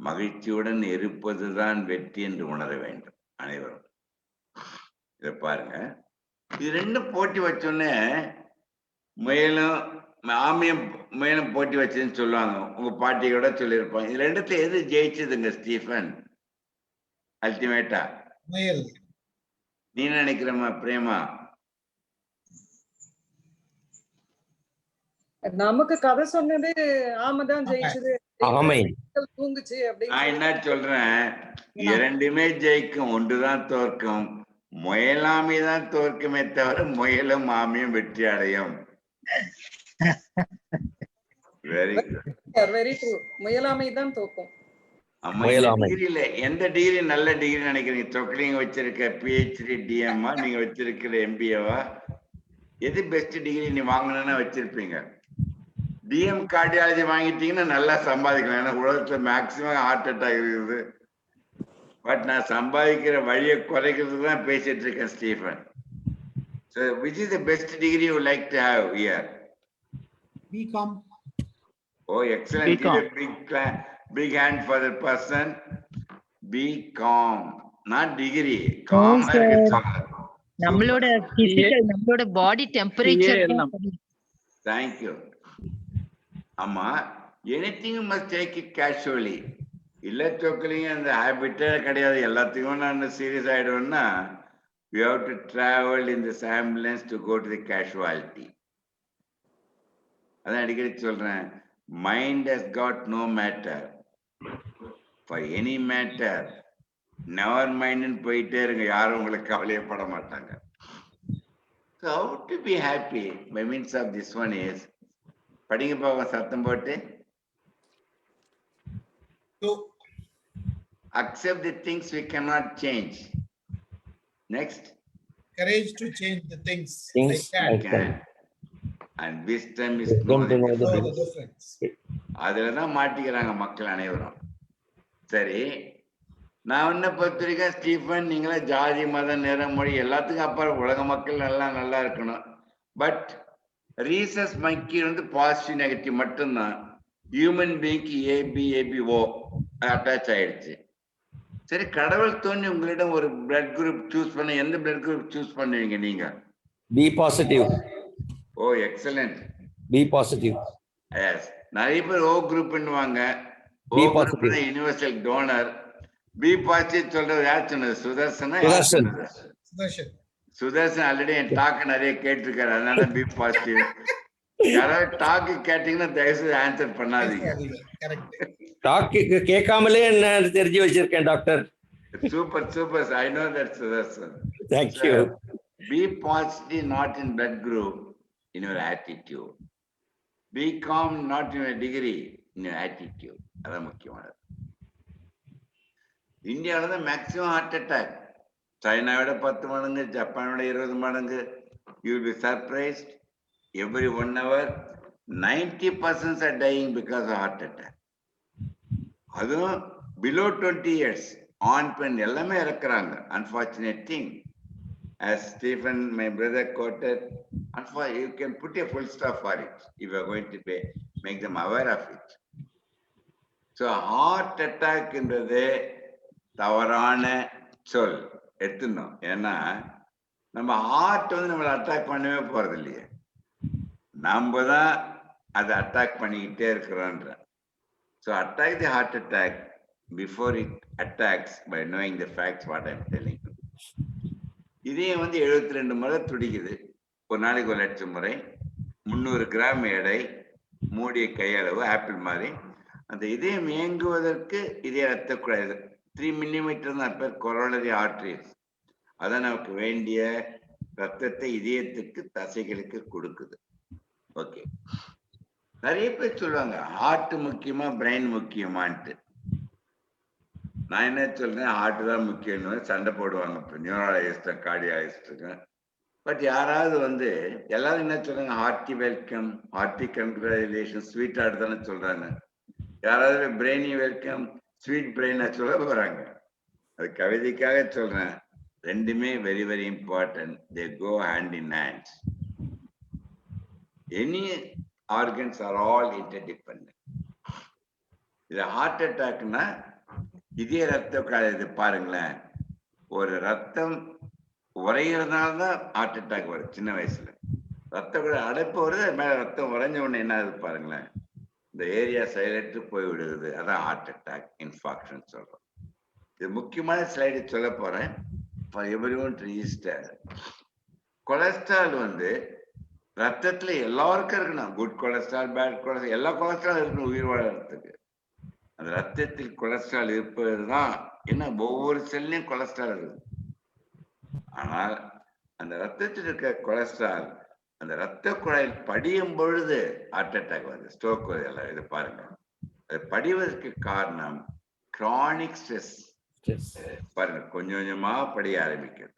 மகிழ்ச்சியுடன் இருப்பதுதான் வெற்றி என்று உணர வேண்டும் அனைவரும். இதை பாருங்க, இது 2 போட்டி வச்சோன்னே முயலும் ஆமையும் முயலும் போட்டி வச்சதுன்னு சொல்லுவாங்க. உங்க பாட்டியோட சொல்லியிருப்பாங்க. இது 2த்துல எது ஜெயிச்சதுங்க ஸ்டீஃபன் அல்டிமேட்டா?
முயல்.
நீ நினைக்கிறமா பிரேமா?
நமக்கு கதை சொன்னது ஆமைதான் ஜெயிச்சது,
ஆமை.
தூங்குச்சு
நான்
அப்படின்னு.
என்ன சொல்றேன், 2மே ஜெயிக்கும், ஒன்றுதான் தோற்கும். முயலாமை தான் தோற்குமே தவிர முயலும் ஆமையும் வெற்றி அடையும். Very good,
very true. முயலாமை தான் தோக்கும்.
டிகிரியில எந்த டிகிரி நல்ல டிகிரி நினைக்கிறீங்க? சொக்கலிங்க வச்சிருக்க PhD DM நீங்க வச்சிருக்கிற MBA எது பெஸ்ட் டிகிரி நீ வாங்கணும்னா வச்சிருப்பீங்க? DM கார்டியாலஜி வாங்கிட்டீங்கன்னா நல்லா சம்பாதிக்கலாம். ஏன்னா உலகத்துல மேக்சிமம் ஹார்ட் அட்டாக் இருக்குது. பட் நான் சம்பாதிக்கிற வழியை குறைக்கிறதுக்கு தான் பேசிட்டு இருக்கேன் Stephen. So which is the best degree you like to have here?
BCom.
Oh, excellent. Give a big hand for the person. BCom, not degree. Com.
நம்மளோட பிசிக்கல், நம்மளோட பாடி டெம்பரேச்சர்.
Thank you. அம்மா, anything you must take it casually. இல்ல சொக்கலிங்க அந்த ஹேபிட்டே கிடையாது, எல்லாத்துக்கும் நான் serious ஆயிடுவேன்னா you have to travel in this ambulance to go to the casualty. அதான் அடிக்கடி சொல்றேன், Mind has got no matter. For any matter, never mind ன்னு போயிட்டே இருங்க, யாரும் உங்களுக்கு கவலையப்பட மாட்டாங்க. So how to be happy by means of this one is, படிங்க பாவம் சத்தம் போட்டு.
So,
Accept the things we cannot change. Next.
courage to change the things
Things
I
I
can.
can.
And wisdom is
Wisdom
know
to
the
know the
Know the
difference.
difference.
அதுலதான் மாட்டிக்கிறாங்க மக்கள் அனைவரும். சரி, நான் என்ன பொறுத்த வரைக்கும் Stephen, நீங்களே ஜாதி மதம் நிறம் மொழி எல்லாத்துக்கும் அப்புறம் உலக மக்கள் எல்லாம் நல்லா இருக்கணும். பட் ரீசஸ் மக்கி வந்து பாசிட்டிவ் நெகட்டிவ் மட்டும்தான். ஹியூமன் பீயிங்க்கு ஏபிஓ அட்டாச் ஆயிடுச்சு. சரி, கடவுள் தோன்றி உங்களிடம் ஒரு பிளட் குரூப் சூஸ் பண்ண, எந்த பிளட் குரூப் சூஸ் பண்ணுவீங்க நீங்க?
Be positive.
Oh excellent.
Be positive.
Yes, நிறைய பேர் ஓ குரூப் பண்ணுவாங்க. O
Be
group
positive.
Universal donor. B positive சொல்றது யார் சொன்னது? சுதர்சனா?
சுதர்சன்.
Sudarshan.
சுதர்சன் ஆல்ரெடி என் டாக்கு நிறைய கேட்டிருக்காரு, அதனால பி பாசிட்டிவ். யாராவது டாக்கு கேட்டீங்கன்னா தயவுசெய்து ஆன்சர் பண்ணாதீங்க.
Correct.
டாக்கு கேட்காமலே என்ன தெரிஞ்சு வச்சிருக்கேன் doctor.
Super super, I know that Sudarshan.
Thank you.
Be positive not in blood group, in your attitude. Be calm not in your degree, in your attitude. அதான் முக்கியமானது. இந்தியாவில தான் மேக்சிமம் ஹார்ட் அட்டாக். சைனாவோட 10 மடங்கு, ஜப்பானோட 20 மடங்கு. You will be surprised. Every 1 hour 90% are dying because of heart attack. அதுவும் below 20 years, ஆண் பெண் எல்லாமே இறக்குறாங்க. Unfortunate thing. As Stephen, my brother, quoted, you can put a full stop for it if you are going to make them aware of it. So heart attack என்றது தவறான சொல் எடுத்துனோம். ஏன்னா நம்ம ஹார்ட் வந்து நம்மளை அட்டாக் பண்ணவே போறது இல்லையே, நம்ம தான் அதை அட்டாக் பண்ணிக்கிட்டே இருக்கிறோன்ற. So attack the heart attack before it attacks by knowing the facts what I am telling you. இதயம் வந்து 72 முறை துடிக்குது, ஒரு நாளைக்கு 1 லட்சம் முறை. 300 கிராம் எடை, மூடிய கையளவு, ஆப்பிள் மாதிரி. அந்த இதயம் இயங்குவதற்கு இதய ரத்த குழாய் 3 மில்லிமீட்டர் தான் பேர் கொரோனரி ஆர்டரிஸ். அதான் நமக்கு வேண்டிய ரத்தத்தை இதயத்துக்கு தசைகளுக்கு கொடுக்குது. ஓகே, நிறைய பேர் சொல்லுவாங்க ஹார்ட் முக்கியமா பிரெயின் முக்கியமான்ட்டு. நான் என்ன சொல்றேன், ஹார்ட் தான் முக்கியம்னு சண்டை போடுவாங்க. இப்போ நியூராலஜிஸ்ட், கார்டியாலஜிஸ்ட். பட் யாராவது வந்து எல்லாரும் என்ன சொல்றாங்க, hearty welcome, hearty congratulation, sweet heart தானே சொல்றாங்க. யாராவது பிரெயினி வெல்கம், ஸ்வீட் பிரெயின் சொல்ல போறாங்க. அது கவிதைக்காக சொல்றேன். ரெண்டுமே very very important. They go hand in hand. Any organs are all interdependent. இது ஹார்ட் அட்டாக்னா இதய ரத்த இது பாருங்களேன், ஒரு ரத்தம் உறையிறதுனால தான் ஹார்ட் அட்டாக் வருது. சின்ன வயசுல ரத்த அடைப்பு வருது, மேல ரத்தம் உறைஞ்ச உடனே என்ன ஆகுது பாருங்களேன், இந்த ஏரியா சைலண்ட் போய் விடுது. அதான் ஹார்ட் அட்டாக் இன்ஃபாக்ஷன் சொல்றோம். இது முக்கியமான ஸ்லைடு சொல்ல போறேன். For everyone to register. Cholesterol வந்து ரத்தத்துல எல்லாருக்கும் இருக்கணும். குட் கொலஸ்ட்ரால், பேட் கொலஸ்ட்ரால், எல்லா கொலஸ்ட்ரால் இருக்கணும் உயிர் வாழறதுக்கு. அந்த ரத்தத்தில் கொலஸ்ட்ரால் இருப்பதுதான் என்ன, ஒவ்வொரு செல்லையும் கொலஸ்ட்ரால் இருக்கு. ஆனால் அந்த ரத்தத்தில் இருக்க கொலஸ்ட்ரால் அந்த ரத்த குழாயில் படியும் பொழுது ஹார்ட் அட்டாக் வருது, ஸ்ட்ரோக் வருது. எல்லாம் இது பாருங்க, அது படிவதற்கு காரணம் கிரானிக் ஸ்ட்ரெஸ். பாருங்க, கொஞ்சம் கொஞ்சமா படிய ஆரம்பிக்கிறது.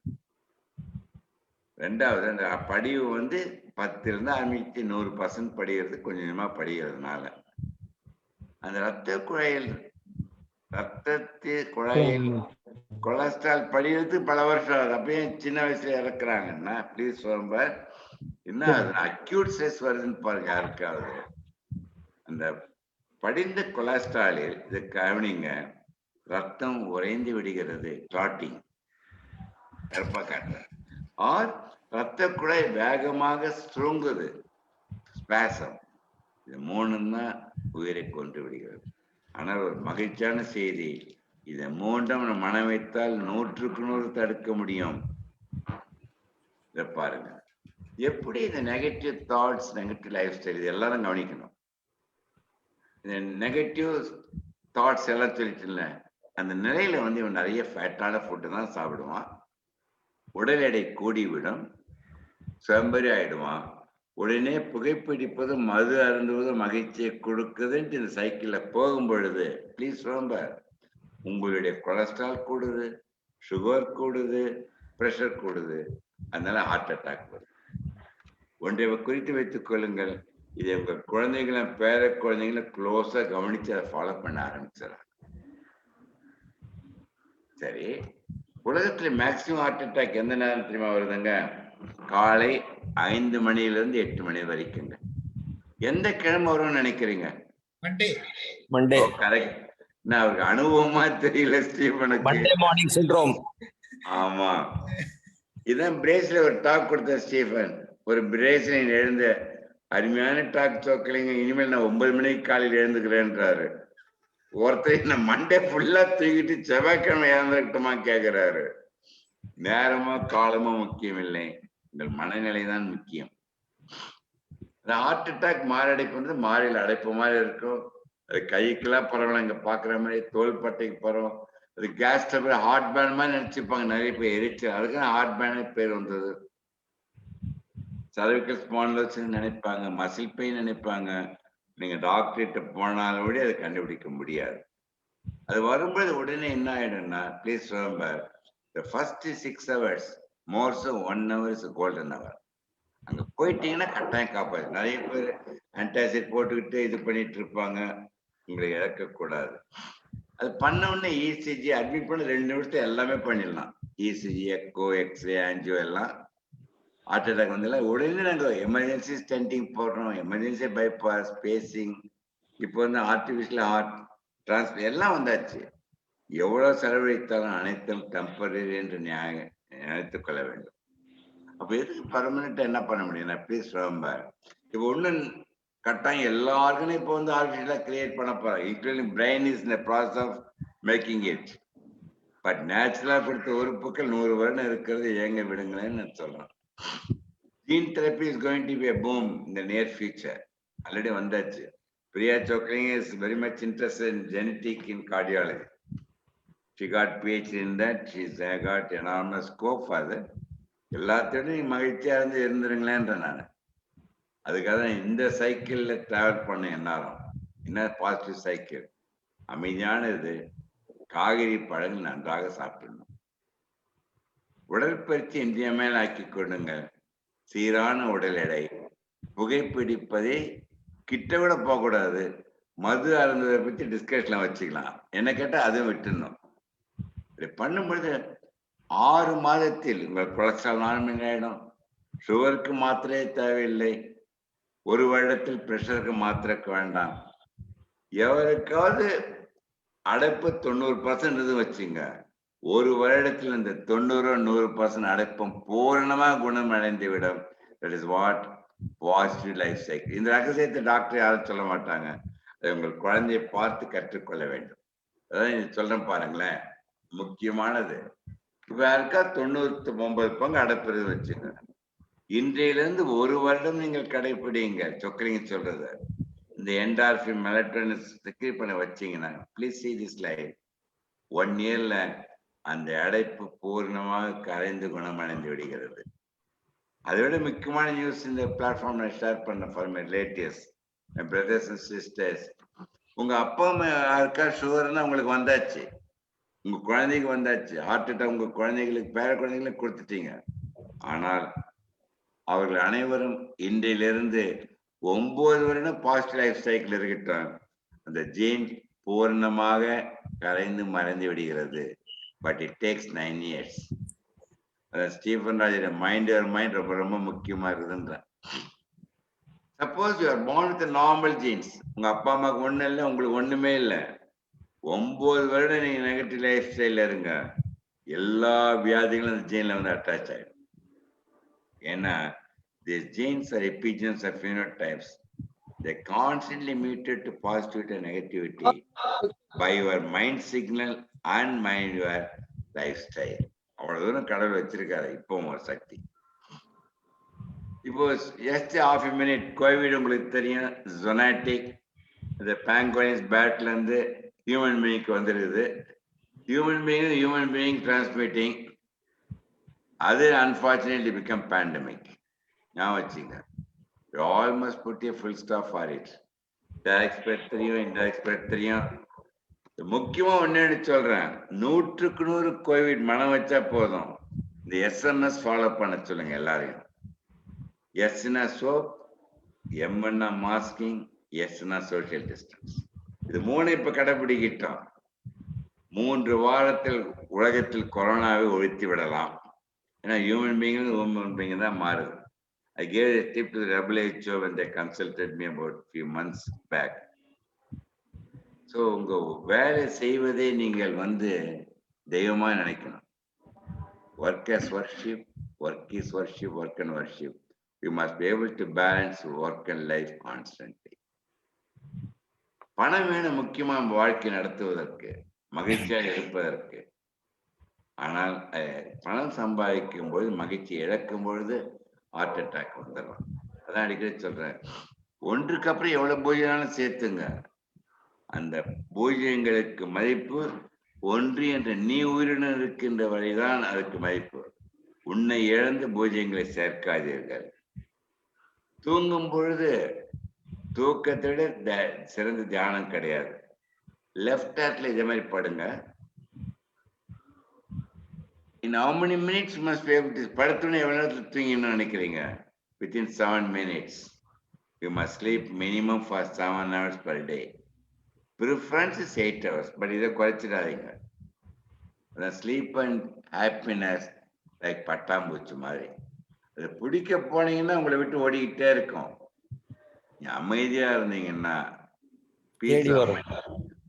ரெண்டாவது, அந்த படிவு வந்து 10 இருந்து ஆரம்பிச்சு 100% படிகிறது, கொஞ்சம் கொஞ்சமா படிகிறதுனால அந்த ரத்த குழாயில் கொலஸ்ட்ரால் படிகிறது பல வருஷம் ஆகுது. அப்பயே சின்ன வயசுல இறக்குறாங்கன்னா ப்ளீஸ் ரொம்ப என்ன ஆகுது, அக்யூட் ஸ்ட்ரெஸ் வருதுன்னு பாருங்க யாருக்காவது. அந்த படிந்த கொலஸ்ட்ராலில் இதை கவனிங்க, ரத்தம் உறைந்து விடுகிறது, கிளாட்டிங் கருப்பா காட்டுற. ஆர் ரத்த குழாய் வேகமாக சுருங்குது, ஸ்பாசம். இது 3 தான் உயிரை கொன்று விடுகிறது. ஆனால் ஒரு மகிழ்ச்சியான செய்தி, இதை 3 மனம் வைத்தால் 100க்கு 100 தடுக்க முடியும். இதை பாருங்க எப்படி இந்த negative thoughts, negative life style இது எல்லாரும் கவனிக்கணும். இந்த நெகட்டிவ் தாட்ஸ் எல்லாம் சொல்லிட்டுல அந்த நிலையில வந்து இவன் நிறைய ஃபேட்டான ஃபுட்டு தான் சாப்பிடுவான். உடல் எடை கூடிவிடும், சோம்பேறி ஆயிடுவான். உடனே புகைப்பிடிப்பது மது அருந்துவது மகிழ்ச்சியை கொடுக்குதுன்ட்டு இந்த சைக்கிள்ல போகும் பொழுது ப்ளீஸ் ரிமெம்பர், உங்களுடைய கொலஸ்ட்ரால் கூடுது, சுகர் கூடுது, பிரஷர் கூடுது, அதனால ஹார்ட் அட்டாக் வருது. ஒன்றை குறித்து வைத்துக் கொள்ளுங்கள், இதை உங்க குழந்தைகளை பேர குழந்தைகளை க்ளோஸா கவனிச்சு அதை ஃபாலோ பண்ண ஆரம்பிச்சிடறாங்க. சரி, உலகத்துல மேக்சிமம் ஹார்ட் அட்டாக் எந்த நேரம் தெரியுமா வருதுங்க? காலை 5 மணியிலிருந்து 8 மணி வரைக்குங்க. எந்த கிழமை வரும்னு நினைக்கிறீங்க?
மண்டே.
கரெக்ட். நான் அவருக்கு அனுபவமா தெரியல ஸ்டீஃபனுக்கு.
Monday morning syndrome.
ஆமா, இதான் பிரேஸ்ல ஒரு டாக் கொடுத்த ஸ்டீஃபன். ஒரு பிரேஸ்ல எழுந்த அருமையான டாக் சோக்கலிங்க. இனிமேல் நான் 9 மணிக்கு காலையில் எழுந்துக்கிறேன்றாரு. ஒருத்தர் நான் மண்டே ஃபுல்லா தூக்கிட்டு செவ்வாய்க்கிழமை இறந்துக்கிட்டோமா கேட்கிறாரு. நேரமோ காலமோ முக்கியம் இல்லை, உங்கள் மனநிலை தான் முக்கியம். ஹார்ட் அட்டாக் மாரடைப்பு வந்து மாறில அடைப்பு மாதிரி இருக்கும். அது கைக்கெல்லாம் பரவாயில்ல, இங்க பாக்குற மாதிரி தோள்பட்டைக்கு பரவும். அது கேஸ் ட்ரபிள் ஹார்ட் பேண்ட் மாதிரி நினைச்சுப்பாங்க நிறைய பேர், எரிச்சல். அதுக்கு ஹார்ட் பேண்ட் பேர் வந்தது. சர்விக்கல் ஸ்பான்லோசிஸ் நினைப்பாங்க, மசில் பெயின் நினைப்பாங்க. நீங்க டாக்டர்கிட்ட போனாலும் கூட அதை கண்டுபிடிக்க முடியாது. அது வரும்போது உடனே என்ன ஆயிடும்னா, please remember, the first 6 hours more so 1 hour is a golden hour. அங்க போயிட்டீங்கன்னா கட்டாயம் காப்பாது. நிறைய பேர் ஆன்டாசிட் போட்டுக்கிட்டு இது பண்ணிட்டு இருப்பாங்க, உங்களை இழக்கக்கூடாது. அது பண்ண உடனே இசிஜி அட்மிட் பண்ண 2 நிமிஷத்துல எல்லாமே பண்ணிடலாம். இசிஜி, எக்கோ, எக்ஸ்ரே, ஆன்ஜியோ எல்லாம். ஹார்ட் அட்டாக் வந்து உடனே நாங்கள் எமர்ஜென்சி ஸ்டென்டிங் போடுறோம், எமர்ஜென்சி பைபாஸ், பேசிங், இப்போ வந்து ஆர்டிபிஷியல் ஹார்ட் டிரான்ஸ்பர் எல்லாம் வந்தாச்சு. எவ்வளவு செலவழித்தாலும் அனைத்தும் டெம்பரரி என்று நினைத்துக் கொள்ள வேண்டும். அப்ப எதுக்கு பர்மனெண்டா என்ன பண்ண முடியும்? ப்ளீஸ் ரொம்ப இப்போ ஒண்ணு கட்டாயம் எல்லாருக்குமே இப்போ வந்து ஆர்டிபிஷியலா கிரியேட் பண்ண போறோம். இன்க்ளூடிங் பிரெயின் இஸ் இந்த process of making it. But நேச்சுரலா கொடுத்த உறுப்புகள் 100 வருடம் இருக்கிறது ஏங்க விடுங்களேன்னு நான் சொல்றேன். Gene therapy is going to be a boom in the near future. Already வந்தாச்சு. பிரியா சோக்லிங் is very much interested in genetic in cardiology. She got PhD in that. She's got enormous scope for that. எல்லாத்தையும் மகிழ்ச்சியா இருந்து இருந்துருங்களேன்ற நான். அதுக்காக இந்த சைக்கிள்ல travel பண்ண என்னாலும் என்ன பாசிட்டிவ் சைக்கிள், அமைதியானது, காய்கறி பழங்கள் நன்றாக சாப்பிடணும், உடற்பயிற்சி இன்றியமையால் ஆக்கி கொடுங்க, சீரான உடல் எடை, புகைப்பிடிப்பதை கிட்ட விட போகக்கூடாது, மது அருந்ததை பத்தி டிஸ்கஷன்ல வச்சுக்கலாம். என்ன கேட்டா அதுவும் விட்டுணும். இப்படி பண்ணும்பொழுது 6 மாதத்தில் உங்கள் கொலஸ்ட்ரால் நார்மல் ஆயிடும். சுகருக்கு மாத்திரையே தேவையில்லை. 1 வருடத்தில் பிரஷருக்கு மாத்திரைக்கு வேண்டாம். எவருக்காவது அடைப்பு 90% வச்சுங்க, 1 வருடத்தில் இந்த 90-100% அடைப்பும் பூரணமா குணம் அடைந்து விடும். That is what positive life cycle. இந்த ரகசியத்தை டாக்டர் யாரும் சொல்ல மாட்டாங்க. அதை உங்கள் குழந்தையை பார்த்து கற்றுக்கொள்ள வேண்டும். அதான் சொல்றேன் பாருங்களேன், முக்கியமானது. இப்ப யாருக்கா 99 பங்கு அடைப்பது வச்சுங்க, இன்றையிலிருந்து 1 வருடம் நீங்கள் கடைபிடிங்க. சொக்கலிங்க சொல்றது இந்த என்டார்பின் மெலட்டோனின் செக்ரீட் பண்ண வச்சீங்கன்னா, ப்ளீஸ் see this life. 1 yearல அந்த அடைப்பு பூர்ணமாக கரைந்து குணமடைந்து விடுகிறது. அதை விட முக்கியமான நியூஸ் இந்த பிளாட்ஃபார்ம் நான் ஷேர் பண்ண for my relatives, my brothers and sisters. உங்க அப்பா அம்மா யாருக்கா சுகர்னா உங்களுக்கு வந்தாச்சு, உங்க குழந்தைக்கு வந்தாச்சு, ஹார்ட் அட்டாக் உங்க குழந்தைகளுக்கு, பேர குழந்தைகளுக்கு கொடுத்துட்டீங்க. ஆனால் அவர்கள் அனைவரும் இன்றையிலிருந்து 9 வருடம் பாசிட்டிவ் லைஃப் சைக்கிள் இருக்கட்டும், அந்த ஜீன் பூர்ணமாக கரைந்து மறைந்து விடுகிறது. But it takes 9 years. Stephen ராஜோட மைண்ட் ரொம்ப ரொம்ப முக்கியமா இருக்குதுன்ற. Suppose you are born with normal genes, உங்க அப்பா அம்மாவுக்கு ஒண்ணும் இல்லை, உங்களுக்கு ஒண்ணுமே இல்லை, 9 வருடம் நீங்க நெகட்டிவ் லைஃப் ஸ்டைல இருங்க, எல்லா வியாதிகளும் அந்த ஜீன்ல வந்து அட்டாச் ஆயிடும். ஏன்னா these genes are epigenes of phenotypes. They constantly mutate to positivity and negativity by your mind signal and your lifestyle. அவ்வளவு தூரம் கடவுள் வச்சிருக்காரு இப்போ ஒரு சக்தி. இப்போ just half a minute, Covid உங்களுக்கு தெரியும், ஜொனாட்டிக் இந்த பேங்கோயின்ஸ் பேட்ல இருந்து ஹியூமன் பீயிங்க்கு வந்துருக்குது. ஹியூமன் பீயிங் டிரான்ஸ்மிட்டிங், அது அன்பார்ச்சுனேட்லி பிகம் பேண்டமிக். ஞாபகம் வச்சுங்க. You all must put a full stop for it. Direct spread தெரியும், indirect spread தெரியும். முக்கியமா ஒன்னு சொல்றேன், 100க்கு 100 கோவிட் மனம் வச்சா போதும். இந்த SMS ஃபாலோ பண்ண சொல்லுங்க எல்லாரையும். எஸ்னா சோப், எம்னா மாஸ்கிங், எஸ்னா சோஷியல் டிஸ்டன்ஸ். இது 3 இப்ப கடைபிடிக்கிட்டோம். 3 வாரத்தில் உலகத்தில் கொரோனாவை ஒழித்து விடலாம். ஏன்னா ஹியூமன் பீயிங் தான் மாறுது. I gave a tip to the WHO when they consulted me about few months back. So உங்க வேலை செய்வதே நீங்கள் தெய்வமா நினைக்கணும். Work as worship, work is worship, work and worship. You must be able to balance work and life constantly. பணம் வேணும் முக்கியமா வாழ்க்கை நடத்துவதற்கு, மகிழ்ச்சியாக இருப்பதற்கு. ஆனால் பணம் சம்பாதிக்கும் பொழுது மகிழ்ச்சி இழக்கும் பொழுது ஹார்ட் அட்டாக் வந்துடலாம். அதான் அடிக்கடி சொல்றேன், ஒன்றுக்கு அப்புறம் எவ்வளவு பூஜ்யம்னாலும் சேர்த்துங்க. அந்த பூஜ்யங்களுக்கு மதிப்பு ஒன்று என்ற நீ உயிரினம் இருக்கின்ற வரைதான் அதுக்கு மதிப்பு. உன்னை இழந்து பூஜ்யங்களை சேர்க்காதீர்கள். தூங்கும் பொழுது தூக்கத்தை விட சிறந்த தியானம் கிடையாது. லெஃப்ட் ஹேண்ட்ல இதே மாதிரி படுங்க. In how many minutes must be able to படுத்துன்னு எவ்வளவு நேரத்தில் தூங்கணும்னு நினைக்கிறீங்க? Within 7 minutes. You must sleep minimum for 7 hours per day. Preference is 8 hours, but இதை குறைச்சிடாதீங்க. ஸ்லீப் அண்ட் ஹாப்பினஸ் லைக் பட்டாம்பூச்சி மாதிரி. அது பிடிக்க போனீங்கன்னா உங்களை விட்டு ஓடிக்கிட்டே இருக்கும். அமைதியா இருந்தீங்கன்னா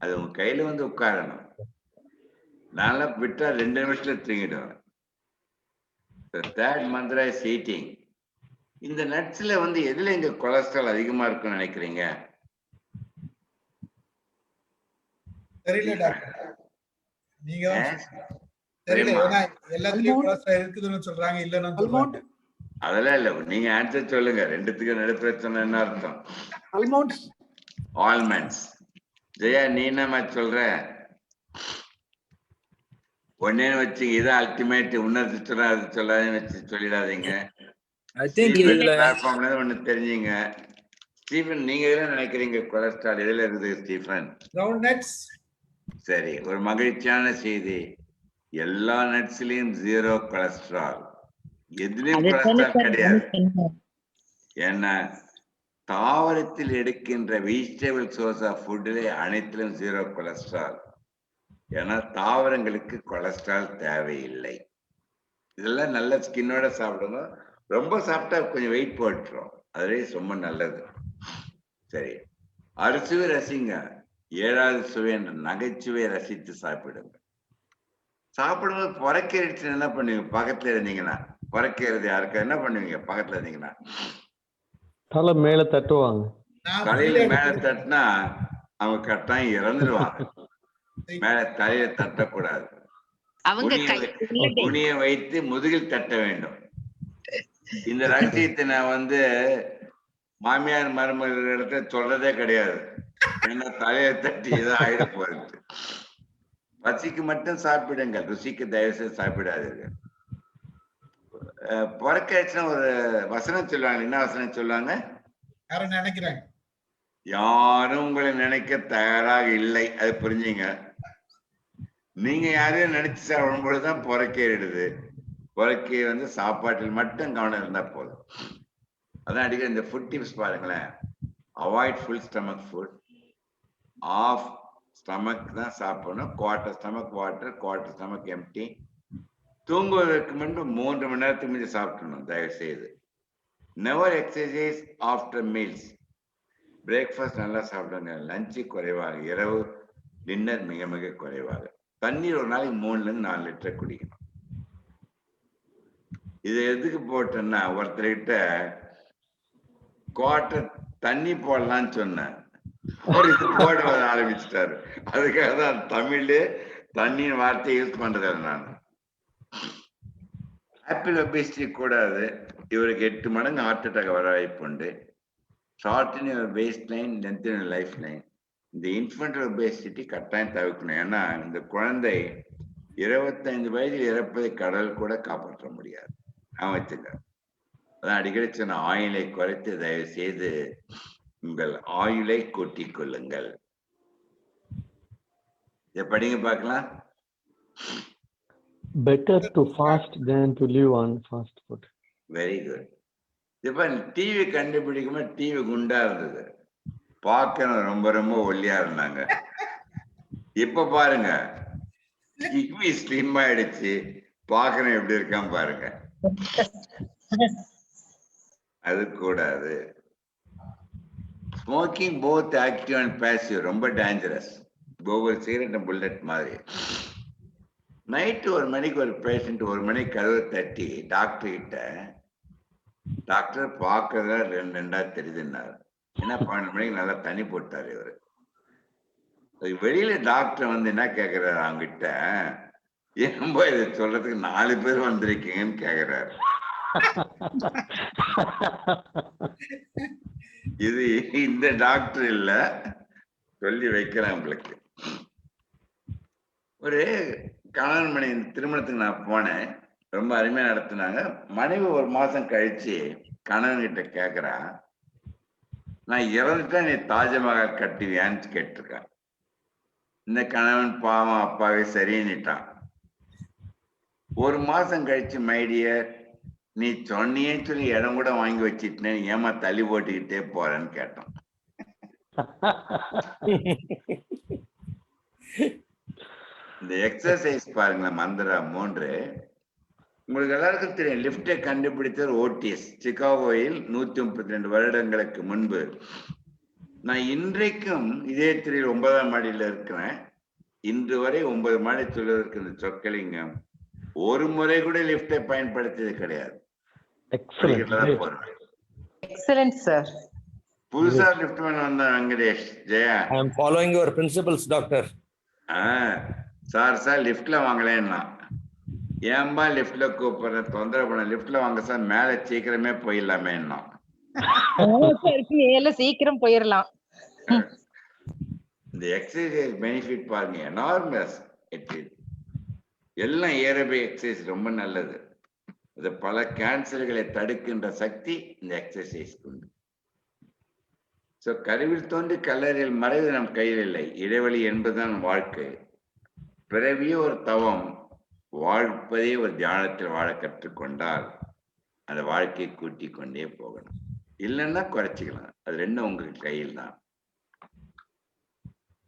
அது உங்க கையில உட்காரணும். நான்லாம் விட்டா 2 நிமிஷத்துல தூங்கிடுவேன். Third Mantra is eating. இந்த நட்ஸ்ல எதுல இங்க கொலஸ்ட்ரால் அதிகமா இருக்குன்னு நினைக்கிறீங்க?
தெரியல டாக்டர், நீங்க தெரியல. ஏன்னா எல்லாத்துலயும் கொலஸ்ட்ரால் இருக்குதுன்னு சொல்றாங்க, இல்லன்னு சொல்றாங்க.
அதெல்லாம் இல்ல, நீங்க ஆன்சர் சொல்லுங்க. ரெண்டுத்துக்கு நடு பிரச்சனை என்ன அர்த்தம்? ஆல்மண்ட்ஸ். ஜெயா நீ என்னமா சொல்ற? ஒன்னே வச்சு இது அல்டிமேட், உன்னது சொல்ல அது சொல்லாதன்னு வச்சு சொல்லிடாதீங்க. ஒண்ணு தெரிஞ்சுங்க. ஸ்டீஃபன், நீங்க எதுல நினைக்கிறீங்க கொலஸ்ட்ரால் எதுல இருக்குது ஸ்டீஃபன்? சரி, ஒரு மகிழ்ச்சியான செய்தி, எல்லா நட்ஸ்லயும் 0 கொலஸ்ட்ரால். எதுலயும் கொலஸ்ட்ரால் கிடையாது. ஏன்னா தாவரத்தில் எடுக்கின்ற வெஜிடபிள் சோர்ஸ் ஆஃப் ஃபுட்ல அனைத்திலும் 0 கொலஸ்ட்ரால். ஏன்னா தாவரங்களுக்கு கொலஸ்ட்ரால் தேவையில்லை. இதெல்லாம் நல்ல ஸ்கின்னோட சாப்பிடுங்க. ரொம்ப சாப்பிட்டா கொஞ்சம் வெயிட் போட்டுரும், அதுவே ரொம்ப நல்லது. சரி, அறுசுவை ரசிங்க. 7வது சுவை என்ற நகைச்சுவை ரசித்து சாப்பிடுங்க. சாப்பிடும்போது புறக்கேறிச்சு என்ன பண்ணுவீங்க? பக்கத்துல இருந்தீங்கன்னா புறக்கேறது யாருக்கு என்ன பண்ணுவீங்க? பக்கத்துல இருந்தீங்கன்னா
தலை மேல தட்டுவாங்க.
தலையில மேல தட்டினா அவங்க கட்டாயம் இறந்துடுவாங்க. மேல தலையில தட்டக்கூடாது. குனிய வைத்து முதுகில் தட்ட வேண்டும். இந்த ரகசியத்தை நான் மாமியார் மருமகள் இடத்துல சொல்றதே கிடையாது. ஏன்னா தலையை தட்டி ஏதோ ஆயிட போறது. பசிக்கு மட்டும் சாப்பிடுங்கள், ருசிக்கு தயவு செய்து சாப்பிடாதீர்கள். பொறக்காச்சுன்னா ஒரு வசனம் சொல்லுவாங்க. என்ன வசனம் சொல்லுவாங்க?
யாரும் நினைக்கிறாங்க,
யாரும் உங்களை நினைக்க தயாராக இல்லை. அது புரிஞ்சுங்க. நீங்க யாரையும் நினைச்சு சாப்பிடும் பொழுதுதான் பொறக்கேறிடுது. பொறக்கை சாப்பாட்டில் மட்டும் கவனம் இருந்தா போதும். அதான் அடிக்கடி இந்த ஃபுட் டிப்ஸ் பாருங்களேன். Avoid full stomach food. Half stomach தான் சாப்பிடணும். Quarter stomach water, quarter stomach empty. தூங்குவதற்கு முன்பு 3 மணி நேரத்துக்கு முன்னாடி சாப்பிடணும் தயவு செய்து. Never exercise after meals. Breakfast நல்லா சாப்பிடுங்க, லஞ்சு குறைவாக, இரவு டின்னர் மிக மிக குறைவாக. தண்ணீர் ஒரு நாளைக்கு 3ல இருந்து 4 லிட்டர் குடிக்கணும். இது எதுக்கு போட்டேன்னா, ஒருத்தர்கிட்ட குவார்டர் தண்ணி போடலான்னு சொன்னேன். அவர் இது போட ஆரம்பிச்சிட்டாரு. அதுக்காக தான் தமிழ்ல தண்ணியின் வார்த்தையை யூஸ் பண்றது. நான் ஆப்பிள் ஒபேசிட்டி கூடாது. இவருக்கு 8 மடங்கு ஹார்ட் அட்டாக் வர வாய்ப்பு உண்டு. Shot in your waste line, length in life line. இந்த இன்ஃபென்டல் ஒபேசிட்டி கட்டாயம் தவிர்க்கணும். ஏன்னா இந்த குழந்தை 25 வயதில் இறப்பதை கடல் கூட காப்பாற்ற முடியாது. வச்சுங்க. அதான் அடிக்கடி சொன்ன, ஆயுளை குறைத்து தயவு செய்து உங்கள் ஆயுளை கூட்டிக் கொள்ளுங்கள். இதை படிங்க பார்க்கலாம்.
Better to fast than to live on fast food.
Very good. இப்ப டிவி கண்டுபிடிக்குமா, டிவி குண்டா இருந்தது, பார்க்க ரொம்ப ரொம்ப ஒல்லியா இருந்தாங்க. இப்ப பாருங்க, டிவி ஸ்லிம் ஆயிடுச்சு, பார்க்கணும் எப்படி இருக்கான் பாருங்க. அது கூடாது. Smoking both active and passive ரொம்ப டேஞ்சரஸ். ஒவ்வொரு சிகரெட் புல்லட் மாதிரி. நைட்டு 1 மணிக்கு ஒரு பேஷண்ட் 1 மணிக்கு கதவை தட்டி டாக்டர் கிட்ட, டாக்டர் பார்க்கறதா 2 தெரியுதுன்னாரு. ஏன்னா 12 மணிக்கு நல்லா தண்ணி போட்டாரு இவரு. வெளியில டாக்டர் வந்து என்ன கேக்குறாரு அவங்கிட்ட, ஏன்போ இதை சொல்றதுக்கு 4 பேர் வந்திருக்கீங்கன்னு கேக்குறாரு. இது இந்த டாக்டர் இல்ல, சொல்லி வைக்கிறேன் உங்களுக்கு. ஒரு கணவன் மனைவி திருமணத்துக்கு நான் போனேன், ரொம்ப அருமையா நடத்தினாங்க. மனைவி 1 மாசம் கழிச்சு கணவன் கிட்ட கேக்குறா, நான் இறந்துட்டா நீ தாஜ்மஹால் கட்டுவியான்னு கேட்டிருக்கான். இந்த கணவன் பாவம் அப்பாவே சரின்னுட்டான். 1 மாசம் கழிச்சு, மைடியர் நீ சொன்னியேன்னு சொல்லி இடம் கூட வாங்கி வச்சிட்டேன், ஏமா தள்ளி போட்டுக்கிட்டே போறேன்னு கேட்டான். இந்த எக்ஸசைஸ் பாருங்களேன், மந்திரா 3. உங்களுக்கு எல்லாருக்கும் தெரியும், லிப்டை கண்டுபிடித்தவர் ஓட்டிஸ், சிகாகோவில் 132 வருடங்களுக்கு முன்பு. நான் இன்றைக்கும் இதே துறையில் 9ஆம் மாடியில் இருக்கிறேன். இன்று வரை 9 மாடி சொல்வதற்கு இந்த சொற்கலிங்கம் ஒரு முறை கூட லிப்டை பயன்படுத்தியது கிடையாது.
Excellent sir.
புதுசா லிப்ட் வந்த Venkatesh Jaya,
I am following your principles, doctor.
Sir லிப்ட்ல வாங்கலன்னா, ஏன்பா லிப்ட்ல கூப்பிடுற, தொந்தரவு பண்ண, லிப்ட்ல வாங்க சார், மேல சீக்கிரமே போயிடலாமே.
மேல சீக்கிரம் போயிடலாம்.
இந்த எக்ஸசைஸ் பெனிஃபிட் பாருங்க, எனார்மஸ். எல்லாம் ஏரோபிக் எக்ஸசைஸ் ரொம்ப நல்லது. இது பல கேன்சர்களை தடுக்கின்ற சக்தி இந்த எக்ஸசைஸ் உண்டு. சோ கருவில் தோன்றி கல்லறையில் மறைவு நம் கையில் இல்லை. இடைவெளி என்பதுதான் வாழ்க்கை. பிறவியே ஒரு தவம், வாழ்ப்பதே ஒரு தியானத்தில் வாழ கற்றுக்கொண்டால் அந்த வாழ்க்கையை கூட்டிக் கொண்டே போகணும். இல்லைன்னா குறைச்சிக்கலாம். அது ரெண்டும் உங்களுக்கு கையில் தான்.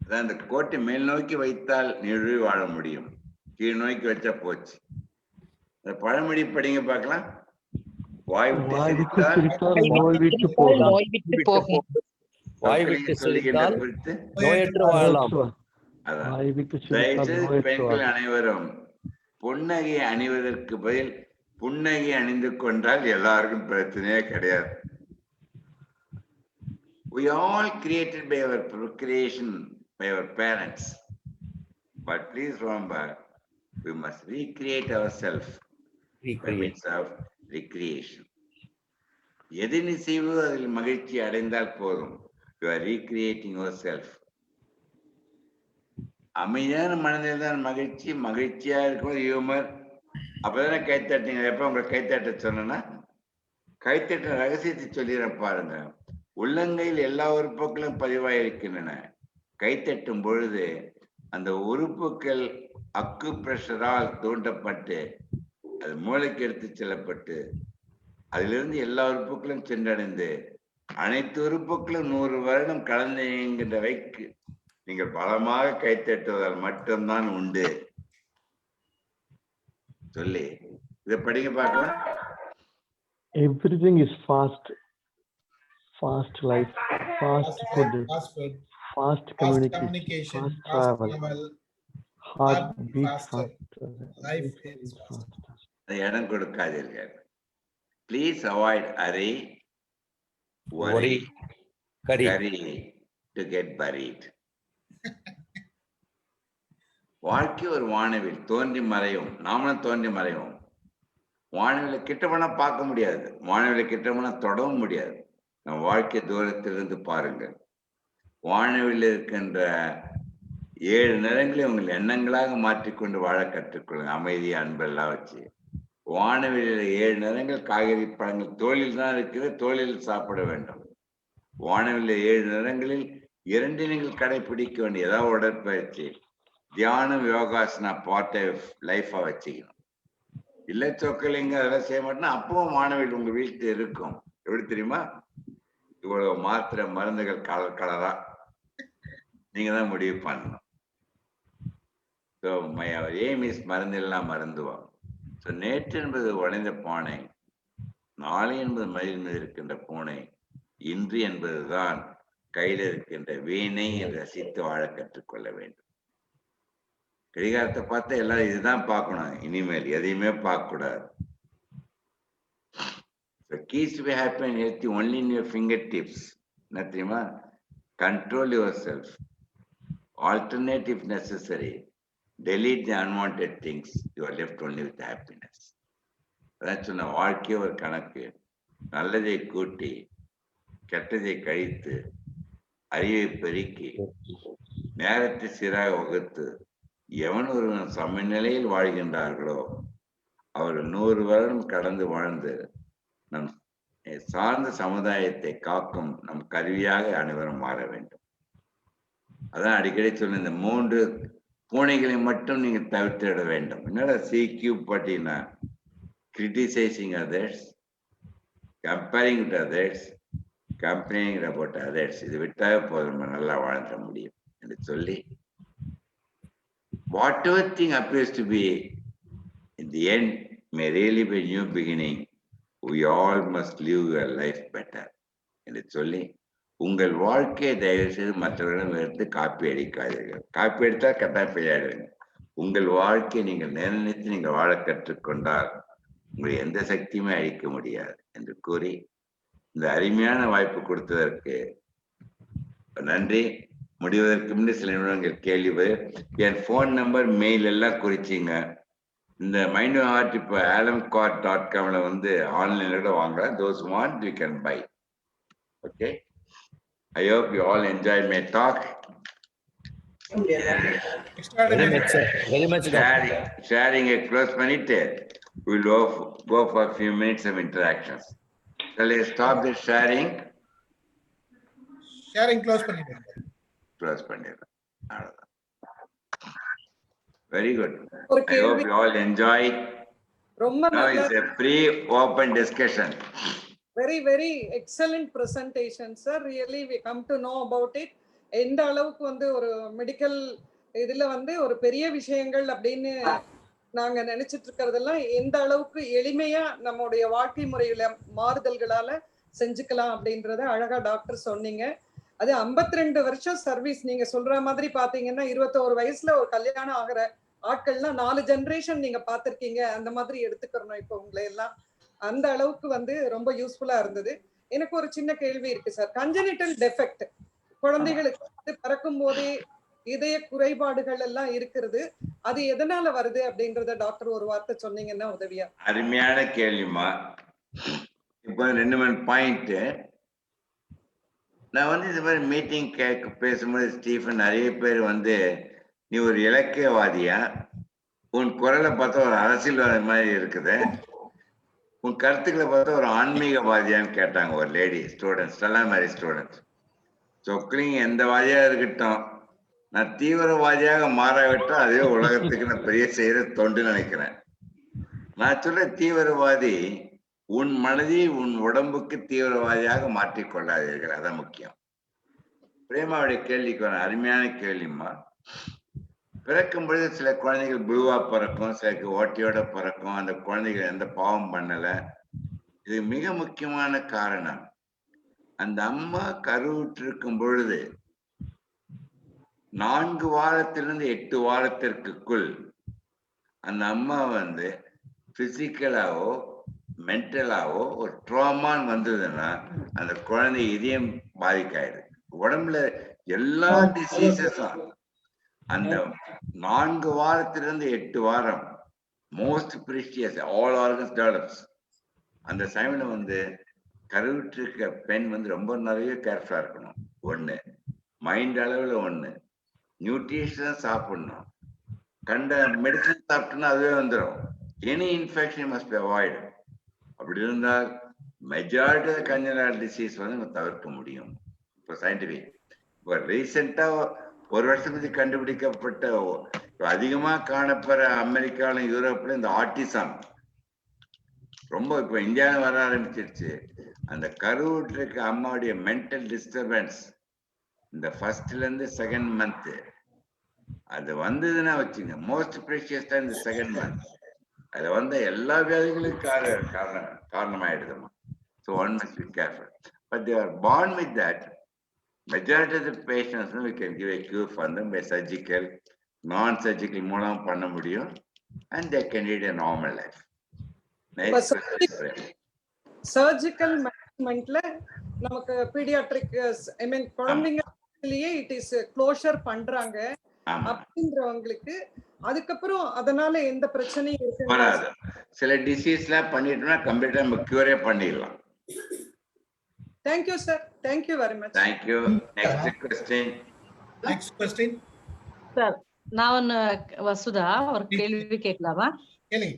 அதான் அந்த கோட்டை மேல் நோக்கி வைத்தால் நிழு வாழ முடியும், கீழ் நோக்கி வச்சா போச்சு. அந்த பழமொழி படிங்க பார்க்கலாம். வாய் விட்டு சிரித்தால்
வாய் விட்டு சிரித்தால் நோயற்று வாழலாம்.
தயவுசெய்து பெண்கள் அனைவரும் புன்னகை அணிவதற்கு பதில் புன்னகை அணிந்து கொண்டால் எல்லாருக்கும் பிரச்சனையே கிடையாது. We all created by our procreation, by our parents. But please remember, we must recreate ourselves by means of recreation. எது நீ செய்வதோ அதில் மகிழ்ச்சி அடைந்தால் போதும். You are recreating yourself. அமைதியான மனதில் தான் மகிழ்ச்சி. மகிழ்ச்சியா இருக்கும் ஹியூமர். அப்பதானே கைத்தட்டிங்க. எப்ப உங்களை கைத்தட்ட சொன்னா, கைத்தட்ட ரகசியத்தை சொல்லிடுறேன் பாருங்க. உள்ளங்கையில் எல்லா உறுப்புகளும் பதிவாயிருக்கின்றன. கைத்தட்டும் பொழுது அந்த உறுப்புகள் அக்கு பிரஷரால் தூண்டப்பட்டு அது மூளைக்கு எடுத்து செல்லப்பட்டு அதிலிருந்து எல்லா உறுப்புகளும் சென்றடைந்து அனைத்து உறுப்புகளும் 100 வருடம் கலந்து இயங்குகின்ற வைக்கு நீங்கள் பலமாக கைத்தட்டுவதால் மட்டும்தான் உண்டு சொல்லி இதை படிங்க பார்க்கலாம்.
Everything is fast. Fast life, fast food, fast communication, fast travel, heart beat faster, life is faster.
இடம் கொடுக்காதீர்கள். Please avoid hurry, worry, curry to get buried. வாழ்க்கை ஒரு வானவில், தோன்றி மறையும். நாமளும் தோன்றி மறையும். வானவில கிட்ட போனா பார்க்க முடியாது, வானவில கிட்ட போனா தொடவும் முடியாது. நம் வாழ்க்கை தூரத்திலிருந்து பாருங்கள். வானவில் இருக்கின்ற 7 நிறங்களை உங்கள் எண்ணங்களாக மாற்றிக்கொண்டு வாழ கற்றுக்கொள்ளுங்க. அமைதி, அன்பெல்லாம் வச்சு. வானவில்ல 7 நிறங்கள், காய்கறி, பழங்கள் தோலில் தான் இருக்குது, தோலில் சாப்பிட வேண்டும். வானவில்ல 7 நிறங்களில் 2 நீங்கள் கடைபிடிக்க வேண்டிய ஏதாவது உடற்பயிற்சி, தியானம், யோகாசனா பார்ட் ஆஃப் லைஃபா வச்சுக்கணும். இல்ல சொக்கலிங்க அதெல்லாம் செய்ய மாட்டேன்னா அப்பவும் வானவில் உங்க வீட்டுல இருக்கும். எப்படி தெரியுமா? இவ்வளவு மாத்திரை மருந்துகள் கலர் கலரா நீங்க தான் முடிவு பண்ணணும். ஸோ மை எய்ம் இஸ் மருந்தெல்லாம் மருந்துவோம். ஸோ நேற்று என்பது உடைந்த பானை, நாளை என்பது மயில் மீது இருக்கின்ற பூனை, இன்று என்பதுதான் கையில் இருக்கின்ற வீணை என்று ரசித்து வாழ கற்றுக்கொள்ள வேண்டும். கடிகாரத்தை பார்த்தா எல்லாரும் இதுதான் பார்க்கணும், இனிமேல் எதையுமே பார்க்க கூடாது. The keys to be happy and healthy only in your fingertips. என்ன தெரியுமா? Control yourself. Alternate if necessary. Delete the unwanted things. You are left only with happiness. அதான் சொன்ன, வாழ்க்கைய ஒரு கணக்கு. நல்லதை கூட்டி கெட்டதை கழித்து அறிவை பெருக்கி நேரத்தை சீராக வகுத்து எவன் ஒருவன் சமநிலையில் வாழ்கின்றார்களோ அவர்கள் 100 வருடம் கடந்து வாழ்ந்து நம் சார்ந்த சமுதாயத்தை காக்கும் நம் கருவியாக அனைவரும் மாற வேண்டும். அதான் அடிக்கடி சொன்ன, இந்த 3 பூனைகளை மட்டும் நீங்க தவிர்த்திட வேண்டும். என்னடா CQ பார்த்தீங்கன்னா, criticising others, comparing with others, complaining about others, இது விட்டாவே போதும், நம்ம நல்லா வாழ்ந்துட முடியும் என்று சொல்லி, whatever thing appears to be in the end may really be a new beginning. We all must live your life better என்று சொல்லி, உங்கள் வாழ்க்கையை தயவு செய்து மற்றவர்களிடம் எடுத்து காப்பி அடிக்காதீர்கள். காப்பி எடுத்தால் கட்டாயம் பெய்யாடுவீங்க. உங்கள் வாழ்க்கையை நீங்கள் நிர்ணயித்து நீங்கள் வாழ கற்றுக்கொண்டால் உங்களை எந்த சக்தியுமே அழிக்க முடியாது என்று கூறி, இந்த அருமையான வாய்ப்பு கொடுத்ததற்கு நன்றி. முடிவதற்கு முன்னே சில நிமிடங்கள் கேள்வி. என் போன் நம்பர், மெயில் எல்லாம் குறிச்சிங்க. இந்த மைண்ட் ஹார்ட் இப்போ alamcart.comல வந்து ஆன்லைன்ல கூட வாங்கலாம். those want you can buy. Okay, I hope you all enjoyed my talk.
Very much.
Sharing a close பண்ணிட்டு we'll go for a few minutes of interactions. Shall I stop the sharing?
Sharing close பண்ணிடுங்க.
Close பண்ணிடுறேன். அவ்வளவுதான். Very good.
ஒரு
I hope you all enjoy.
ரொம்ப
Now
நல்ல
is a free open discussion.
very excellent presentation sir, really we come to know about it. எந்த அளவுக்கு வந்து ஒரு மெடிக்கல் இதுல வந்து ஒரு பெரிய விஷயங்கள் அப்படின்னு நாங்க நினைச்சிட்டு இருக்கிறதெல்லாம் எந்த அளவுக்கு எளிமையா நம்முடைய வாழ்க்கை முறையில மாறுதல்களால செஞ்சுக்கலாம் அப்படின்றத அழகா டாக்டர் சொன்னீங்க. அது 52 வருஷம் சர்வீஸ். நீங்க சொல்ற மாதிரி பாத்தீங்கன்னா 21 வயசுல ஒரு கல்யாணம் ஆகிற ஆட்கள்லாம் 4 ஜெனரேஷன் நீங்க பாத்திருக்கீங்க. அந்த மாதிரி எடுத்துக்கிறோம் இப்போ உங்களை எல்லாம். அந்த அளவுக்கு வந்து ரொம்ப யூஸ்ஃபுல்லா இருந்தது. எனக்கு ஒரு சின்ன கேள்வி இருக்கு சார். கன்ஜெனிட்டல் டெஃபெக்ட், குழந்தைகளுக்கு வந்து பிறக்கும் போதே இதய குறைபாடுகள் எல்லாம் இருக்கிறது, அது எதனால வருது அப்படின்றத டாக்டர் ஒரு வார்த்தை சொன்னீங்கன்னா உதவியா.
அருமையான கேள்விமா. இப்போ 2 பாயிண்ட். நான் வந்து இந்த மாதிரி மீட்டிங் பேசும்போது ஸ்டீஃபன் நிறைய பேர் வந்து, நீ ஒரு இலக்கியவாதியா, உன் குரலை பார்த்தா ஒரு அரசியல்வாதி மாதிரி இருக்குது, உன் கருத்துக்களை பார்த்தா ஒரு ஆன்மீகவாதியான்னு கேட்டாங்க ஒரு லேடி ஸ்டூடெண்ட்ஸ், எல்லாம் மாதிரி ஸ்டூடெண்ட்ஸ். சொக்கலிங்க எந்த வாதியா இருக்கட்டும், நான் தீவிரவாதியாக மாறாவிட்டால் அதே உலகத்துக்கு நான் பெரிய செய்யற தொண்டு நினைக்கிறேன். நான் சொல்ற தீவிரவாதி, உன் மனதை உன் உடம்புக்கு தீவிரவாதியாக மாற்றிக்கொள்ளாதீர்கள், அதான் முக்கியம். பிரேமாவுடைய கேள்விக்கு ஒரு அருமையான கேள்விமா. பிறக்கும் பொழுது சில குழந்தைகள் ப்ளூவா பிறக்கும், சிலருக்கு ஓட்டையோட பிறக்கும். அந்த குழந்தைகள் எந்த பாவம் பண்ணல. இது மிக முக்கியமான காரணம். அந்த அம்மா கருவுற்றிருக்கும் பொழுது 4 வாரத்திலிருந்து 8 வாரத்திற்குள் அந்த அம்மா வந்து பிசிக்கலாவோ மென்டலாவோ ஒரு ட்ராமான்னு வந்ததுன்னா அந்த குழந்தை இதயம் பாதிக்காயிடுது. உடம்புல எல்லா டிசீசஸும் அந்த 4 வாரத்திலிருந்து 8 வாரம் most precious, all organs develops. அந்த சமயம் வந்து கருவுற்றிருக்க பெண் வந்து ரொம்ப நிறைய கேர்ஃபுல்லா இருக்கணும். 1 மைண்ட் அளவில் ஒன்று. நியூட்ரிஷன் சாப்பிடணும். கண்ட மெடிசன் சாப்பிட்டோன்னா அதுவே வந்துடும். Any infection must be avoid. அப்படி இருந்தால் மெஜாரிட்டி ஆஃப் கன்ஜெனிட்டல் டிசீஸ் வந்து நம்ம தவிர்க்க முடியும். இப்போ சயின்டிஃபிக் இப்போ ரீசெண்டாக ஒரு வருஷத்துக்கு கண்டுபிடிக்கப்பட்ட அதிகமாக காணப்படுற அமெரிக்காவிலும் யூரோப்ல இந்த ஆட்டிசம் ரொம்ப இப்போ இந்தியாவில் வர ஆரம்பிச்சிருச்சு. அந்த கருவுற்று இருக்க அம்மாவுடைய மென்டல் டிஸ்டர்பன்ஸ் இந்த ஃபர்ஸ்ட்ல இருந்து செகண்ட் மந்த் அது வந்ததுன்னா வச்சுங்க, மோஸ்ட் ப்ரீஷியஸ்டா இந்த செகண்ட் மந்த் அது வந்த எல்லா வியாதிகளுக்கும் காரணமாயிடுதுமா. So one must be careful. But they are born with that. Majority of the patients we can give a cure for them by surgical, non-surgical மூலம் பண்ண முடியும், and they can lead a normal life.
Surgical மேனேஜ்மெண்ட்ல நமக்கு paediatric I mean குழந்தைங்கலயே it is closure பண்றாங்க அப்படின்றவங்களுக்கு அதுக்கப்புறம் அதனால எந்த பிரச்சனையும் இருக்கு?
சில டிசீஸ்லாம் பண்ணிட்டோம்னா கம்ப்ளீட்டா நம்ம கியூரே பண்ணிடலாம்.
Thank you, sir. Thank you very much.
Thank you. Next question.
Next question.
Sir, நான் வசுதா ஒரு கேள்வி கேட்கலாமா?
கேளுங்க.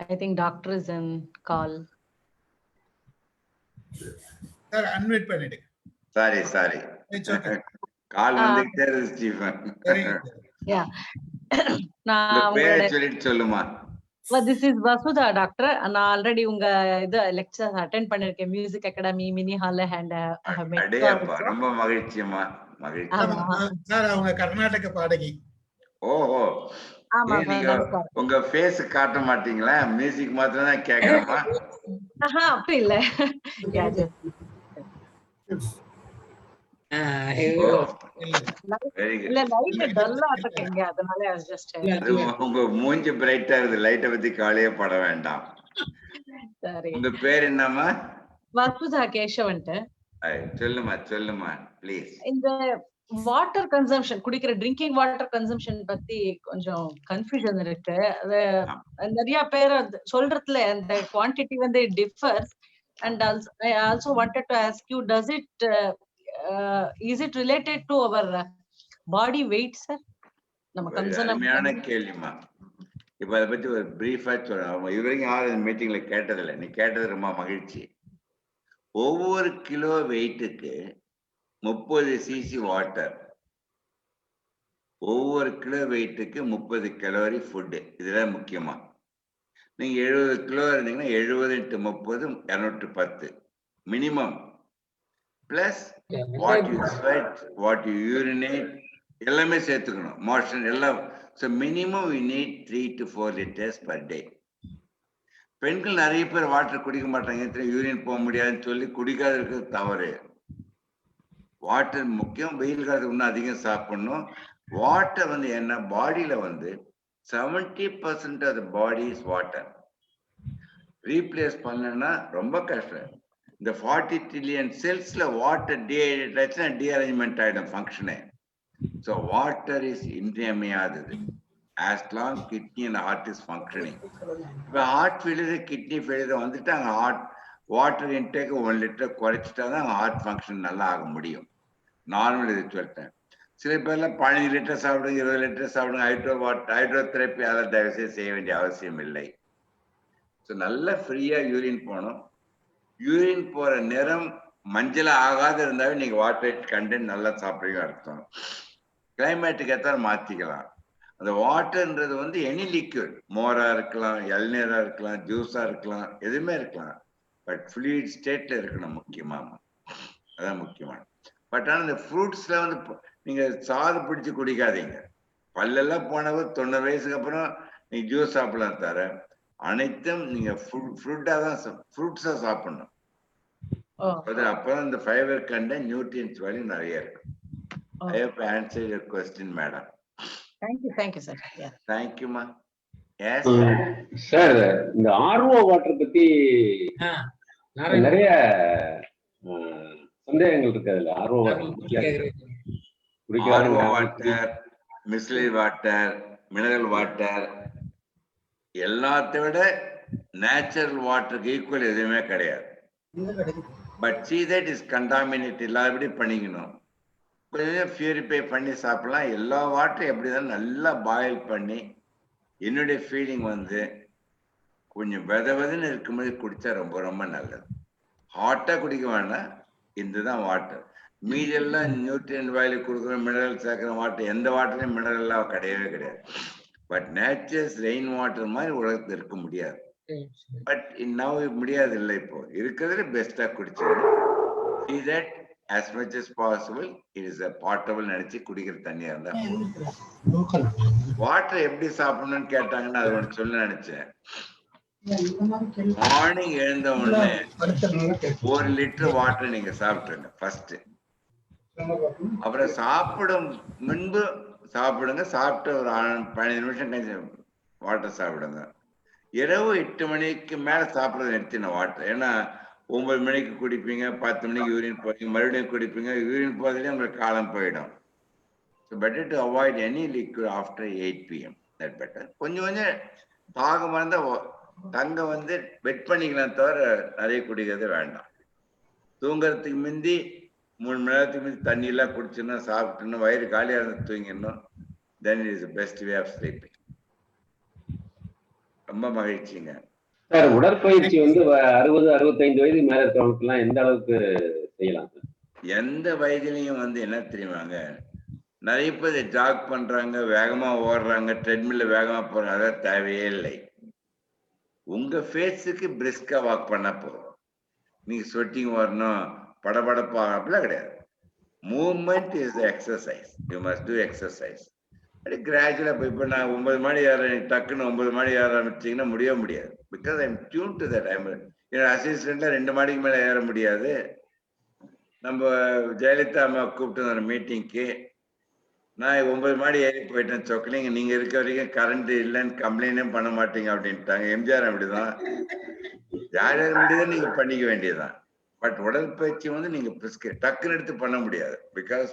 I think doctor is in call.
Sir, unmute பண்ணிடுங்க.
Sorry.
It's okay.
கால் வந்துட்டே இருக்கு ஸ்டீஃபன்.
Yeah. நான்
பேரை சொல்லிட்டு சொல்லுமா.
This is Vasudha, doctor. நான் ஆல்ரெடி உங்க இது லெக்சர் அட்டெண்ட் பண்ணிருக்கேன், music academy mini hall and
ரொம்ப மகிழ்ச்சியம்மா. மகிழ்ச்சி.
சார் அவங்க கர்நாடக பாடகி.
ஓஹோ. உங்க ஃபேஸ் காட்ட மாட்டீங்களா? மியூசிக் மாத்திரம் தான் கேட்கணுமா?
அப்படி இல்ல.
உங்க மூஞ்சி பிரைட்டா இருக்கு, லைட்ட பத்தி கவலையே பட வேண்டாம். உங்க பேர் என்னம்மா?
வசுதா கேஷவன்.
சொல்லுமா ப்ளீஸ்.
இந்த வாட்டர் கன்சம்ஷன், குடிக்கிற ட்ரிங்கிங் வாட்டர் கன்சம்ஷன் பத்தி கொஞ்சம் கன்ஃபியூஷன் இருக்கு. அது நிறைய பேர் சொல்றதுல அந்த குவான்டிட்டி வந்து differs. And I also wanted to ask you, does it is it related to our body weight, sir? நம்ம
கன்சம்ஷன் கேள்விமா. இப்ப அதை பத்தி ஒரு பிரீஃபா சொல்றேன். இதுவரைக்கும் யாரும் மீட்டிங்ல கேட்டதில்லை, நீ கேட்டது ரொம்ப மகிழ்ச்சி. ஒவ்வொரு கிலோ வெயிட்டுக்கு 30 cc வாட்டர், ஒவ்வொரு கிலோ வெயிட்டுக்கு 30 கலோரி ஃபுட்டு. இதுதான் முக்கியமா. நீங்க 70 கிலோ இருந்தீங்கன்னா 70 × 30 210 minimum. Plus what you sweat, what you urinate எல்லாமே சேர்த்துக்கணும், மோஷன் எல்லாம். So minimum we need 3 to 4 liters per day. பெண்கள் நிறைய பேர் வாட்டர் குடிக்க மாட்டாங்க, யூரின் போக முடியாதுன்னு சொல்லி குடிக்காத இருக்கிறது தவறு. வாட்டர் முக்கியம். வெயில் காலத்துக்கு இன்னும் அதிகம் சாப்பிடணும். வாட்டர் வந்து என்ன, பாடியில வந்து 70% of the body is water. Replace பண்ணனா ரொம்ப கஷ்டம். இந்த 40 trillion செல்ஸ்ல வாட்டர் டீஹைட்ரேட் ஆச்சுன்னா டீஅரேஞ்ச்மெண்ட் ஆயிடும் ஃபங்க்ஷனே. ஸோ வாட்டர் இஸ் இன்றியமையாதது as long kidney and heart is functioning. இப்போ ஹார்ட் ஃபெயிலியர், கிட்னி ஃபெயிலியர் வந்துட்டு அங்கே வாட்டர் இன்டேக் 1 liter குறைச்சிட்டா தான் அங்கே ஹார்ட் ஃபங்க்ஷன் நல்லா ஆக முடியும். நார்மல் இது சொல்லிட்டேன். சில பேர்லாம் 15 லிட்டர் சாப்பிடுங்க, 20 லிட்டர் சாப்பிடுங்க. ஹைட்ரோதெரப்பி அதை தயவுசெய்து செய்ய வேண்டிய அவசியம் இல்லை. ஸோ நல்லா ஃப்ரீயா யூரின் போகணும். யூரின் போற நிறம் மஞ்சள் ஆகாத இருந்தாவே நீங்க வாட்டர் கண்டென்ட் நல்லா சாப்பிடுங்க அர்த்தம். கிளைமேட்டுக்கு ஏற்ற மாத்திக்கலாம். அந்த வாட்டர்ன்றது வந்து எனி லிக்விட், மோரா இருக்கலாம், இளநீரா இருக்கலாம், ஜூஸா இருக்கலாம், எதுவுமே இருக்கலாம். பட் ஃப்ளூயிட் ஸ்டேட்ல இருக்கணும் முக்கியமா. அதான் முக்கியமான. பட் ஆனால் இந்த ஃப்ரூட்ஸ்ல வந்து நீங்க சாறு பிடிச்சு குடிக்காதீங்க. பல்லெல்லாம் போனவர் 90 வயசுக்கு அப்புறம் நீங்க ஜூஸ் சாப்பிடலாம். தர அனைத்தும் நீங்க ஃப்ரூட்டா தான் ஃப்ரூட்ஸா சாப்பிடணும். அப்பதான் இந்த ஃபைபர் கண்டென்ட், நியூட்ரியன்ஸ் வேல்யூ நிறைய இருக்கு. I hope I answered your question, madam.
Thank you sir. Yeah.
Thank you ma. Yes
sir, இந்த RO வாட்டர் பத்தி நிறைய சந்தேகங்கள் இருக்கு. அதுல RO
வாட்டர், மிஸ்லரி வாட்டர், மினரல் வாட்டர் எல்லாத்தை விட நேச்சுரல் வாட்டருக்கு ஈக்குவல் எதுவுமே கிடையாது. But see that is contaminated எல்லாபடி பண்ணிக்கணும். கொஞ்சம் பியூரிஃபை பண்ணி சாப்பிடலாம். எல்லா வாட்டரும் எப்படிதான் நல்லா பாயில் பண்ணி, என்னுடைய ஃபீலிங் வந்து கொஞ்சம் வெதன்னு இருக்கும்போது குடிச்சா ரொம்ப ரொம்ப நல்லது. ஹாட்டா குடிக்க வேண்டாம். இதுதான் வாட்டர். மீதி எல்லாம் நியூட்ரியன் வாயில கொடுக்குற மினரல் சேர்க்கிற வாட்டர், எந்த வாட்டரையும் மினரல் எல்லாம் கிடையவே கிடையாது. பட் நேச்சர்ஸ் ரெயின் வாட்டர் மாதிரி உலகத்துல இருக்க முடியாது. பட் இன்னும் முடியாது இல்லை. இப்போ இருக்கிறதுல பெஸ்டா குடிச்சது. See that as much as possible it is a portable நினைச்சு குடிக்கிற தண்ணியா இருந்தா வாட்டர் எப்படி சாப்பிடணும்னு கேட்டாங்கன்னா அது ஒன்று சொல்ல நினைச்சேன். மார்னிங் எழுந்த உடனே 1 லிட்டர் வாட்டர் நீங்க சாப்பிட்டுருங்க ஃபர்ஸ்ட். அப்புறம் சாப்பிடும் முன்பு சாப்பிடுங்க. சாப்பிட்டு ஒரு 15 நிமிஷம் கழிச்சு வாட்டர் சாப்பிடுங்க. இரவு 8 மணிக்கு மேல சாப்பிடுறது நிறுத்தின வாட்டர். ஏன்னா 9 மணிக்கு குடிப்பீங்க, 10 மணிக்கு யூரின் போவீங்க, மறுபடியும் குடிப்பீங்க. யூரின் போறதுலேயே உங்களுக்கு காலம் போயிடும். So better to avoid any liquid after 8 PM. That better. கொஞ்சம் கொஞ்சம் தாகமாக இருந்தால் தங்க வந்து வெட் பண்ணிக்கலாம், தவிர நிறைய குடிக்கிறது வேண்டாம். தூங்குறதுக்கு முந்தி 3 மணி நேரத்துக்கு முந்தி தண்ணி எல்லாம் குடிச்சுன்னா சாப்பிட்டுன்னு வயிறு காலியாக இருந்து தூங்கிடணும். Then it is best way of sleeping. ரொம்ப மகிழ்ச்சிங்க
சார். உடற்பயிற்சி வந்து 60-65 வயது மேல இருக்கிறவங்களுக்கு எல்லாம் எந்த அளவுக்கு செய்யலாம் சார்?
எந்த வயதிலையும் வந்து என்ன தெரியுமாங்க, நிறைய பேர் ஜாக் பண்றாங்க, வேகமா ஓடுறாங்க, ட்ரெட்மில்ல வேகமா போறாங்க. அதான் தேவையே இல்லை. உங்க ஃபேஸுக்கு பிரிஸ்கா வாக் பண்ணா போதும். நீங்க ஸ்வெட்டிங் வரணும், படபடப்பா அப்படிலாம் கிடையாது. Movement is exercise. You must do exercise. அப்படி கிராஜுவலா போய் இப்போ நான் 9 மாடி ஏறேன், டக்குன்னு 9 மாடி ஏற ஆரம்பிச்சிங்கன்னா முடியாது. Because I am tune to that. என்னோட அசிஸ்டண்ட்ல 2 மாடிக்கு மேலே ஏற முடியாது. நம்ம ஜெயலலிதா அம்மா கூப்பிட்டு மீட்டிங்க்கு நான் 9 மாடி ஏறி போயிட்டேன். சொக்கலிங்க நீங்க இருக்க வரைக்கும் கரண்ட் இல்லைன்னு கம்ப்ளைண்டே பண்ண மாட்டீங்க அப்படின்ட்டாங்க. எம்ஜிஆர் அப்படிதான். யார் யார் முடியுதோ நீங்க பண்ணிக்க வேண்டியதுதான். பட் உடற்பயிற்சி வந்து நீங்க டக்குன்னு எடுத்து பண்ண முடியாது. Because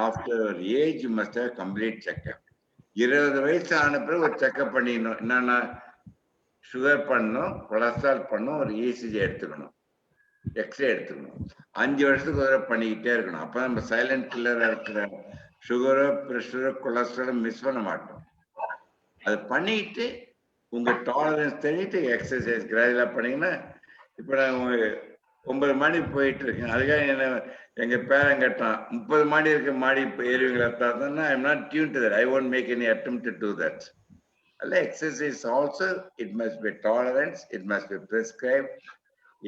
after age you must have complete checkup. 20 வயசு ஆன பிறகு ஒரு செக்அப் பண்ணிடணும். என்னன்னா சுகர் பண்ணணும், கொலஸ்ட்ரால் பண்ணணும், ஒரு ECG எடுத்துக்கணும், எக்ஸ்ரே எடுத்துக்கணும். 5 வருஷத்துக்கு ஒரு பண்ணிக்கிட்டே இருக்கணும். அப்ப நம்ம சைலண்ட் கில்லரா இருக்கிற சுகரோ ப்ரெஷரோ கொலஸ்ட்ராலோ மிஸ் பண்ண மாட்டோம். அது பண்ணிட்டு உங்க டாலரன்ஸ் தெரிஞ்சுட்டு எக்ஸசைஸ் கிராஜுவலா பண்ணீங்கன்னா, இப்ப நான் 9 மாடி போயிட்டு இருக்கேன். அதுக்காக என்ன எங்க பேரன் கேட்டான் 30 மாடி இருக்க மாடி ஏறுவீங்களா தாத்தா? I am not tuned to that. I won't make any attempt to do that. அல்ல exercise also it must be tolerance, it must be prescribe,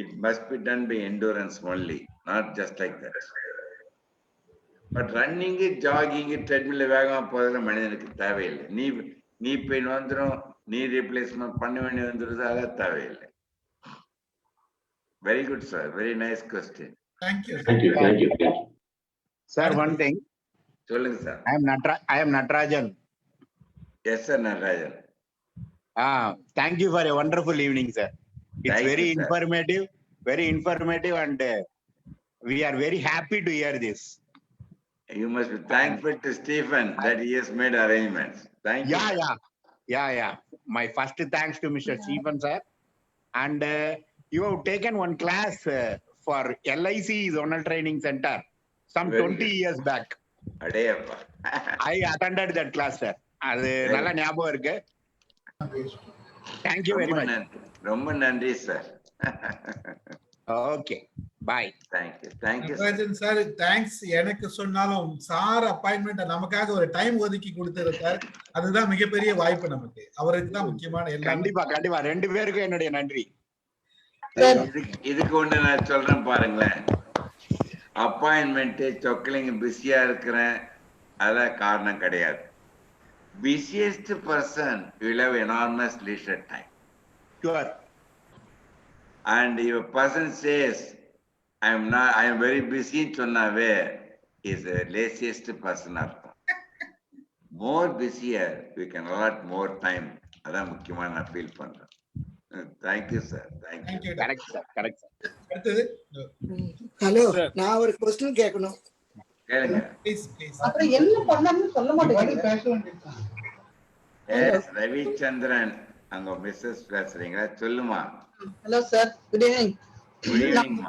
it must be done by endurance only, not just like that. But running, jogging, ட்ரெட்மில்ல வேகமா போறதுல மனிதனுக்கு தேவையில்லை. நீ pain வந்துடும், knee replacement பண்ண வேண்டி வந்துடுது, அதெல்லாம் தேவையில்லை. Very good, sir. Very nice question.
Thank you.
Thank you. Thank you.
Sir, one thing.
சொல்லுங்க sir.
I am Natarajan.
Yes, sir, Natarajan.
Thank you for a wonderful evening, sir. It's
Thank
very
you, sir.
very informative, and we are very happy to hear this.
You must be thankful to Stephen that he has made arrangements. Thank you.
Yeah. My first thanks to Mr. Stephen, sir. And you have taken one class for LIC Zonal Training Center some
Very
20
good.
years back.
அடேப்பா.
I attended that class, sir. அது நல்ல ஞாபகம் இருக்கு. Thank you very much.
ரொம்ப நன்றி sir.
Okay, bye.
Thank you. Thank you.
Natarajan sir, thanks. எனக்கு சொன்னாலும் sir appointment நமக்காக ஒரு டைம் ஒதுக்கி கொடுத்திருக்கார். அதுதான் மிகப்பெரிய வாய்ப்பு நமக்கு. அவருக்கு தான் முக்கியமான எல்லாம்.
கண்டிப்பா 2 பேருக்கும் என்னுடைய நன்றி.
இதுக்கு ஒண்ணு நான் சொல்றேன் பாருங்களேன். அப்பாயின்மெண்ட் சொக்கலிங்க பிஸியா இருக்கிறேன் அதான் காரணம் கிடையாது. busiest person will have enormous leisure time.
Sure.
And if a person says I am very busy சொன்னாவே is the laziest person அர்த்தம். More busier we can allot more time. அதான் முக்கியமா நான் ஃபீல் பண்றேன். Thank you, sir. Thank you.
Correct, sir.
அடுத்தது
hello, நான் ஒரு question கேட்கணும்.
கேளுங்க.
ப்ளீஸ்.
அப்புறம் என்ன பண்ணனும்னு சொல்ல மாட்டேங்கிறீங்க.
எஸ் ரவிச்சந்திரன் அங்க மிஸ்ஸஸ் பேசுறீங்களா? சொல்லுமா.
Hello sir, good evening.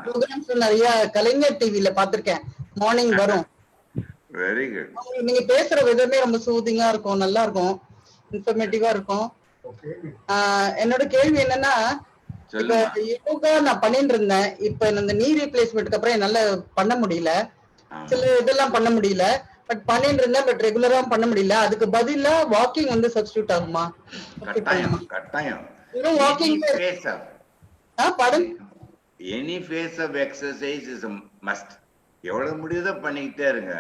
Programs நிறைய கலைஞர் டிவில பாத்திருக்கேன், மார்னிங் வரும்.
Very good.
நீங்க பேசுற விதமே ரொம்ப சூதிங்கா இருக்கும், நல்லா இருக்கும், இன்ஃபர்மேட்டிவா இருக்கும். என்னோட கேள்வி என்னன்னா, இப்ப யோகா நான் பண்ணிட்டு இருந்தேன், இப்ப இந்த நீ ரீப்ளேஸ்மெண்ட்க்கு அப்புறம் என்னால பண்ண முடியல, சில இதெல்லாம் பண்ண முடியல, பட் பண்ணிட்டு இருந்தேன், பட் ரெகுலரா பண்ண முடியல. அதுக்கு பதிலா வாக்கிங் வந்து சப்ஸ்டிட்யூட் ஆகுமா?
கட்டாயம் கட்டாயம்.
வாக்கிங் படம்
any phase of exercise is must. எவ்வளவு முடியுதோ பண்ணிக்கிட்டே இருங்க.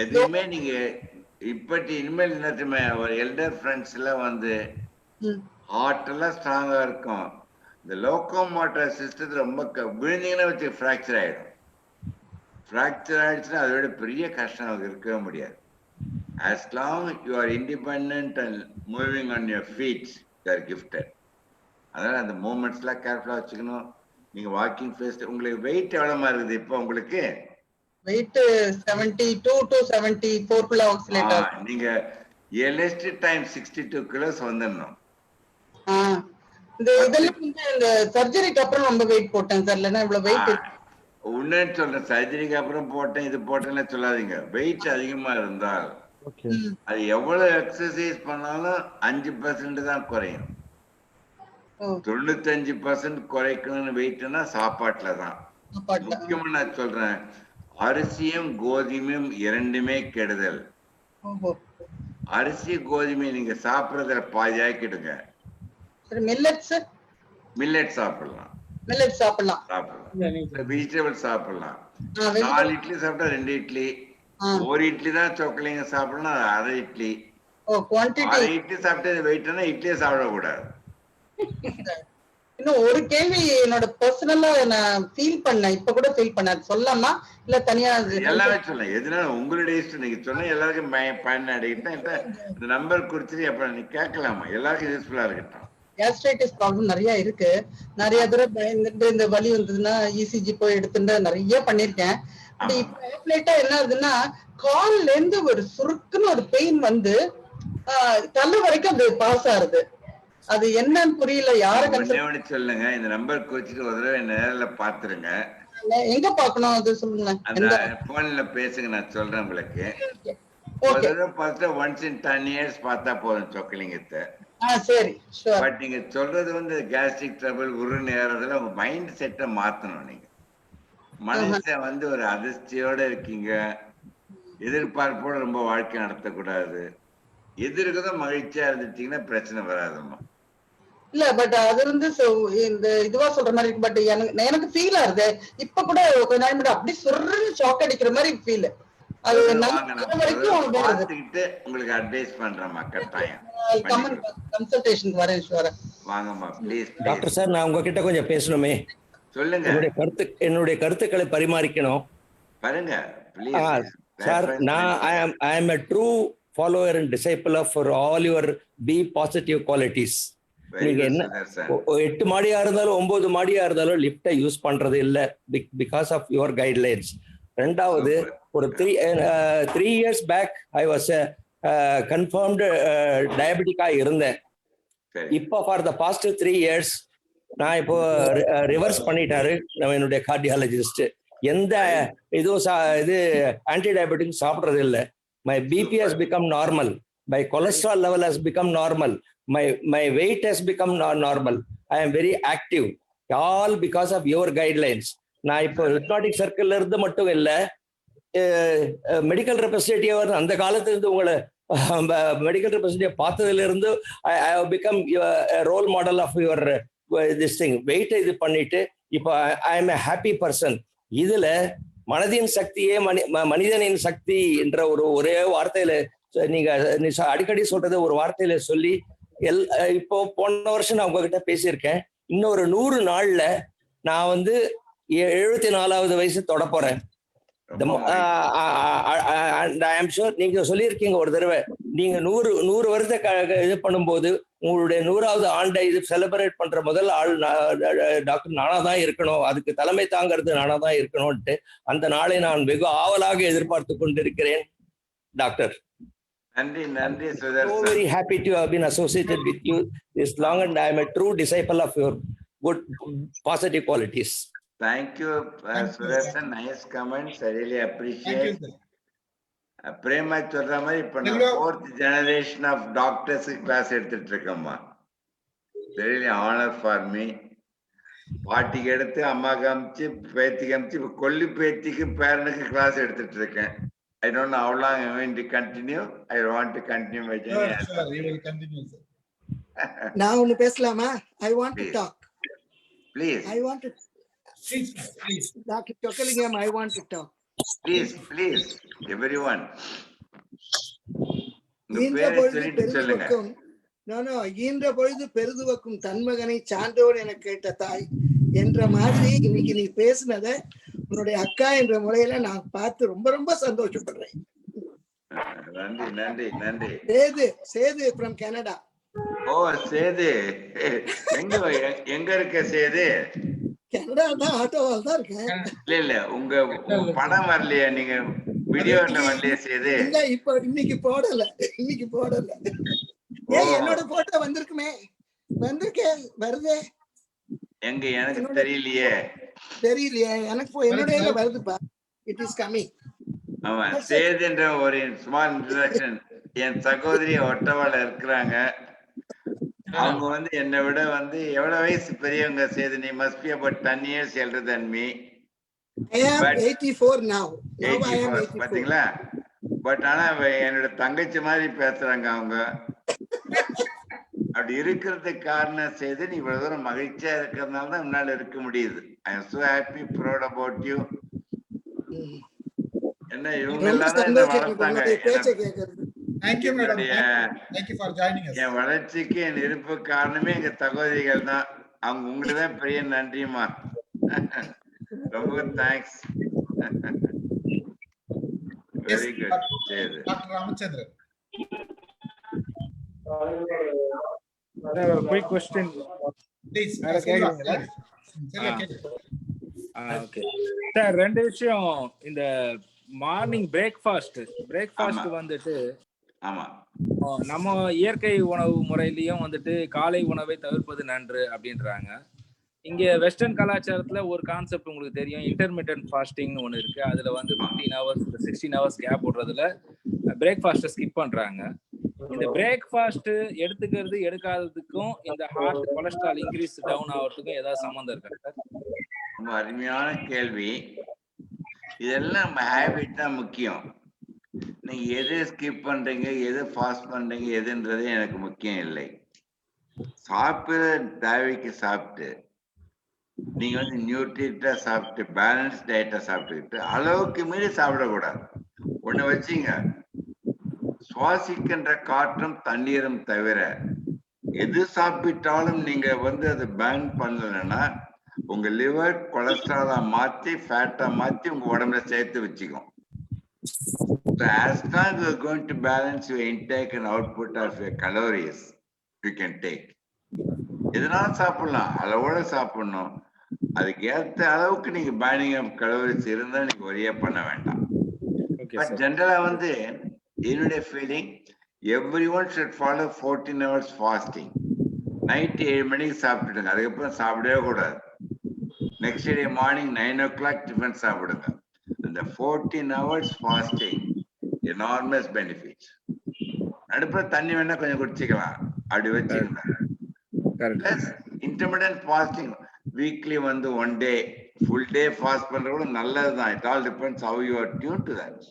எதுவுமே நீங்க இப்படி இனிமேல் என்ன ஒரு எல்டர் ஃப்ரெண்ட்ஸ் எல்லாம் வந்து ஹார்ட் எல்லாம் ஸ்ட்ராங்கா இருக்கும். இந்த லோக்கோமோட்டர் சிஸ்டத்தை ரொம்ப விழுந்தீங்கன்னா வச்சு ஃப்ராக்சர் ஆயிடும். ஃப்ராக்சர் ஆயிடுச்சுன்னா அதை விட பெரிய கஷ்டம் நமக்கு இருக்கவே முடியாது. as long you are independent and moving on your feet, you are gifted. அதனால அந்த மூமெண்ட்ஸ்லாம் கேர்ஃபுல்லா வச்சுக்கணும். நீங்க வாக்கிங் ஃபேஸ்ட் உங்களுக்கு வெயிட் எவ்வளவு இருக்குது இப்போ? உங்களுக்கு
வெயிட் 72 to 74 குள்ள ஆக்சிலேட் ஆகும்.
நீங்க எலஸ்ட் டைம் 62 கிலோஸ் வந்துடணும்.
இந்த இதெல்லாம் இந்த சர்ஜரிக்கு அப்புறம் ரொம்ப வெயிட் போட்டேன் சார், இல்லைன்னா இவ்வளவு வெயிட்
உன்னேன்னு சொல்றேன். சர்ஜரிக்கு அப்புறம் போட்டேன் இது போட்டேன்னு சொல்லாதீங்க. வெயிட் அதிகமா இருந்தால் அது எவ்வளவு எக்ஸசைஸ் பண்ணாலும் 5% தான் குறையும். 95% குறைக்கணும்னு வெயிட்னா சாப்பாட்டுல தான். முக்கியமா நான் சொல்றேன், அரிசியும் கோதுமையும் இரண்டுமே கெடுதல். அரிசி கோதுமை நீங்க சாப்பிடுறதுல பாதியாக்கிடுங்க. மில்லட் சாப்பிடலாம், வெஜிடபிள் சாப்பிடலாம். 4 இட்லி சாப்பிட்டா 2 இட்லி, 1 இட்லி தான் சொக்கலிங்க சாப்பிடணும், 1/2 இட்லி. 1/2 இட்லி சாப்பிட்டு வெயிட்னா இட்லியே சாப்பிடக்கூடாது.
இன்னும் ஒரு கேள்வி என்னோட பர்சனலா நான் ஃபீல் பண்ணேன், இப்ப கூட ஃபீல் பண்ண, சொல்லலாமா இல்ல தனியா?
எல்லாமே சொல்லலாம், எதுனால உங்களுடைய இஷ்டம். நீங்க சொன்ன எல்லாருக்கும் பயன் அடைக்கிட்டேன். இந்த நம்பர் குறிச்சு அப்புறம் நீ கேட்கலாமா? எல்லாருக்கும் யூஸ்ஃபுல்லா இருக்கட்டும்.
கேஸ்ட்ரைட்டிஸ் ப்ராப்ளம் நிறைய இருக்கு. நிறைய தடவை பயந்துட்டு இந்த வலி வந்ததுன்னா இசிஜி போய் எடுத்துட்டு நிறைய பண்ணிருக்கேன். இப்ப என்ன ஆகுதுன்னா, கால்ல இருந்து ஒரு சுருக்குன்னு ஒரு பெயின் வந்து தலை வரைக்கும் அது பாஸ் ஆகுது. அது என்னன்னு புரியல. யாரை
சொல்லுங்க, இந்த நம்பர் குறிச்சிட்டு ஒரு தடவை நேரில் பாத்துருங்க.
எங்க பாக்கணும் அது சொல்லுங்க.
அந்த போன்ல பேசுங்க, நான் சொல்றேன் உங்களுக்கு. ஒரு தடவை பார்த்தா ஒன்ஸ் இன் 10 years பார்த்தா போதும் சொக்கலிங்கத்தை.
சரி,
பட் நீங்க சொல்றது வந்து கேஸ்ட்ரிக் ட்ரபிள் உரு நேரத்துல உங்க மைண்ட் செட்டை மாத்தணும். நீங்க மனசை வந்து ஒரு அதிர்ச்சியோட இருக்கீங்க, எதிர்பார்ப்போட ரொம்ப வாழ்க்கை நடத்தக்கூடாது. எதிர்க்கதான் மகிழ்ச்சியா இருந்துட்டீங்கன்னா பிரச்சனை வராதுமா.
இல்ல பட் அது வந்து இந்த இதுவா சொல்ற மாதிரி இருக்கு. பட் எனக்கு ஃபீல் ஆகுது இப்ப கூட கொஞ்ச நாள் முன்னாடி அப்படி சொல்றது ஷாக் அடிக்கிற மாதிரி ஃபீல். அது உங்களுக்கு அட்வைஸ் பண்றேன், கட்டாயம் கன்சல்டேஷன் வரேன் ஷூரா.
வாங்கம்மா ப்ளீஸ்.
டாக்டர் சார், நான் உங்ககிட்ட கொஞ்சம் பேசணுமே.
சொல்லுங்க.
என்னுடைய கருத்துக்களை பரிமாறிக்கணும்
பாருங்க
சார். நான் I am a true follower and disciple of for all your be positive qualities. நீங்க என்ன 8 மாடியா இருந்தாலும் 9 மாடியா இருந்தாலும் லிப்டை யூஸ் பண்றது இல்ல, பிகாஸ் ஆஃப் யுவர் கைட்லைன்ஸ். ரெண்டாவது, ஒரு 3 years back I was confirmed டயபெட்டிக்கா இருந்தேன். இப்போ ஃபார் த பாஸ்ட் 3 years நான் இப்போ ரிவர்ஸ் பண்ணிட்டாரு என்னுடைய கார்டியாலஜிஸ்ட். எந்த இதுவும் இது ஆன்டி டயபெட்டிக் சாப்பிட்றது இல்லை. My BP has become normal, my cholesterol level has become normal, my weight has become normal. I am very active, all because of your guidelines. நான் இப்போ ஹிப்னாட்டிக் சர்க்கிள்ல இருந்து மட்டும் இல்ல, மெடிக்கல் ரெப்ரஸன்டேட்டிவ் அந்த காலத்துல இருந்து உங்களை மெடிக்கல் ரெப்ரஸன்டேட்டிவ் பார்த்ததுல இருந்து I have become a role model of your this thing. Weight இது பண்ணிட்டு இப்போ I am a happy person. இதுல மனதின் சக்தியே மனிதனின் சக்தி என்ற ஒரே வார்த்தையில நீங்க அடிக்கடி சொல்றது ஒரு வார்த்தையில சொல்லி இப்போ போன வருஷம் நான் உங்ககிட்ட பேசியிருக்கேன். இன்னொரு 100 நாள்ல நான் வந்து 74வது வயசு தொட போறேன். நீங்க சொல்லியிருக்கீங்க ஒரு தடவை, நீங்க 100 வருஷத்தை இது பண்ணும்போது உங்களுடைய 100வது ஆண்டை இது செலிப்ரேட் பண்ற முதல் ஆள் டாக்டர் நானா தான் இருக்கணும், அதுக்கு தலைமை தாங்கிறது நானா தான் இருக்கணும்ட்டு அந்த நாளை நான் வெகு ஆவலாக எதிர்பார்த்து கொண்டிருக்கிறேன் டாக்டர்.
நன்றி நன்றி Sudarshan.
So very happy to have been associated with you this long, and I am a true disciple of your good positive qualities.
Thank you, Sudarshan. Nice comments. I really appreciate. Prema சொல்ற மாதிரி இப்ப நான் 4th generation of doctors class எடுத்துட்டு இருக்கேம்மா. Really honor for me. பாட்டிக்கு எடுத்து அம்மா காமிச்சு பேத்தி காமிச்சு இப்ப கொல்லி பேத்திக்கு பேரனுக்கு கிளாஸ் எடுத்துட்டு இருக்கேன். I don't know how long I'm going to continue. I want to continue my journey.
Sure, you will continue, sir.
நான் ஒன்னு பேசலாமா? I want to talk.
Please.
I want to.
Please.
Dr. Chockalingam, I want to talk.
Please, everyone.
ஈன்ற பொழுது பெருதுவக்கும் ஈன்ற பொழுது பெருதுவக்கும் தன்மகனை சான்றோர் என கேட்ட தாய் என்ற மாதிரி இன்னைக்கு நீ பேசுனத உன்னுடைய அக்கா என்ற முறையில நான் பார்த்து ரொம்ப ரொம்ப சந்தோஷப்படுறேன்.
நன்றி.
Sethu from Canada.
ஓ சேது, எங்க இருக்க சேது?
கனடா தான், ஆட்டோவால் தான் இருக்கேன்.
இல்ல உங்க படம் வரலையா? நீங்க வீடியோல வரலையா சேது?
இல்ல இப்ப இன்னைக்கு போடல. ஏன் என்னோட போட்டோ வந்திருக்குமே? வருதே
எங்க? எனக்கு தெரியலையே
எனக்கு என்னோட வருதுப்பா. It is coming.
ஆமா, சேதுன்ற ஒரு ஸ்மால் இன்ட்ரோடக்ஷன். என் சகோதரி ஒட்டவால இருக்கிறாங்க. அவங்க என்னை விட எவ்வளவு வயசு பெரியவங்க. சேது, நீ must be about 10 years elder than me.
I am 84 now. Now I am 84.
பாத்தீங்களா? பட் ஆனா என்னோட தங்கச்சி மாதிரி பேசுறாங்க அவங்க. அப்படி இருக்கிறதுக்கு காரணம் சேது, நீ இவ்வளவு தூரம் மகிழ்ச்சியா இருக்கிறதுனால தான் உன்னால இருக்க முடியுது. I am so happy, proud about you. என்ன இவங்க எல்லாம் தான் என்ன வளர்த்தாங்க.
Thank you, madam. Thank you for joining us.
என் வளர்ச்சிக்கு என் இருப்பு காரணமே எங்க சகோதரிகள் தான். அவங்க உங்களுக்கு தான் பெரிய நன்றிமா. ரொம்ப தேங்க்ஸ். Very good. சரி
doctor Ramachandran.
Quick question
please.
Okay sir, ரெண்டு விஷயம். இந்த மார்னிங் பிரேக்ஃபாஸ்ட் வந்துட்டு
ஆமா,
நம்ம இயற்கை உணவு முறையிலயும் காலை உணவை தவிர்ப்பது நன்று அப்படின்றாங்க. இங்க வெஸ்டர்ன் கலாச்சாரத்துல ஒரு கான்செப்ட் உங்களுக்கு தெரியும், இன்டர்மிட்டன்ட் ஃபாஸ்டிங்னு ஒண்ணு இருக்கு. அதுல 15 hours 16 hours கேப் விடுறதுல பிரேக்ஃபாஸ்ட்டை ஸ்கிப் பண்றாங்க. இந்த பிரேக்ஃபாஸ்ட் எடுத்துக்கிறது எடுக்காததுக்கும் இந்த ஹார்ட் கொலஸ்ட்ரால் இன்க்ரீஸ் டவுன் ஆகிறதுக்கும் ஏதாவது சம்மந்தம் இருக்கா சார்?
ரொம்ப அருமையான கேள்வி. இதெல்லாம் நம்ம ஹேபிட் தான் முக்கியம். நீங்க எது ஸ்கிப் பண்றீங்க, எது ஃபாஸ்ட் பண்றீங்க, எதுன்றதே எனக்கு முக்கியம் இல்லை. சாப்பிடுற தேவைக்கு சாப்பிட்டு நீங்க நியூட்ரிட்டா சாப்பிட்டு பேலன்ஸ் டயட்டா சாப்பிட்டுக்கிட்டு அளவுக்கு மீறி சாப்பிடக்கூடாது. ஒண்ணு வச்சுங்க, சுவாசிக்கின்ற காற்றும் தண்ணீரும் தவிர எது சாப்பிட்டாலும் நீங்க அது பேன் பண்ணலன்னா உங்க லிவர் கொலஸ்ட்ராலா மாத்தி ஃபேட்டா மாத்தி உங்க உடம்புல சேர்த்து வச்சுக்கும். So as long as you're going to balance your intake and output of your calories, you can take. எதனால சாப்பிடலாம், அளவோட சாப்பிடணும். அதுக்கு ஏற்ற அளவுக்கு நீங்க பேர்னிங் ஆஃப் கலோரிஸ் இருந்தா நீங்க ஒரே பண்ண வேண்டாம். பட் ஜென்ரலா என்னுடைய feeling, every one should follow 14 hours fasting. Night 7 மணிக்கு சாப்பிட்டுடுங்க, அதுக்கப்புறம் சாப்பிடவே கூடாது. Next day morning 9 o'clock tiffin சாப்பிடுங்க. இந்த 14 hours ஃபாஸ்டிங் எனார்மஸ் பெனிஃபிட்ஸ். நடுப்புற தண்ணி வேணா கொஞ்சம் குடிச்சிக்கலாம், அப்படி வச்சுக்கோங்க. Intermittent fasting weekly 1 day full day fast பண்றது நல்லதுதான். It all depends how you are tune to that.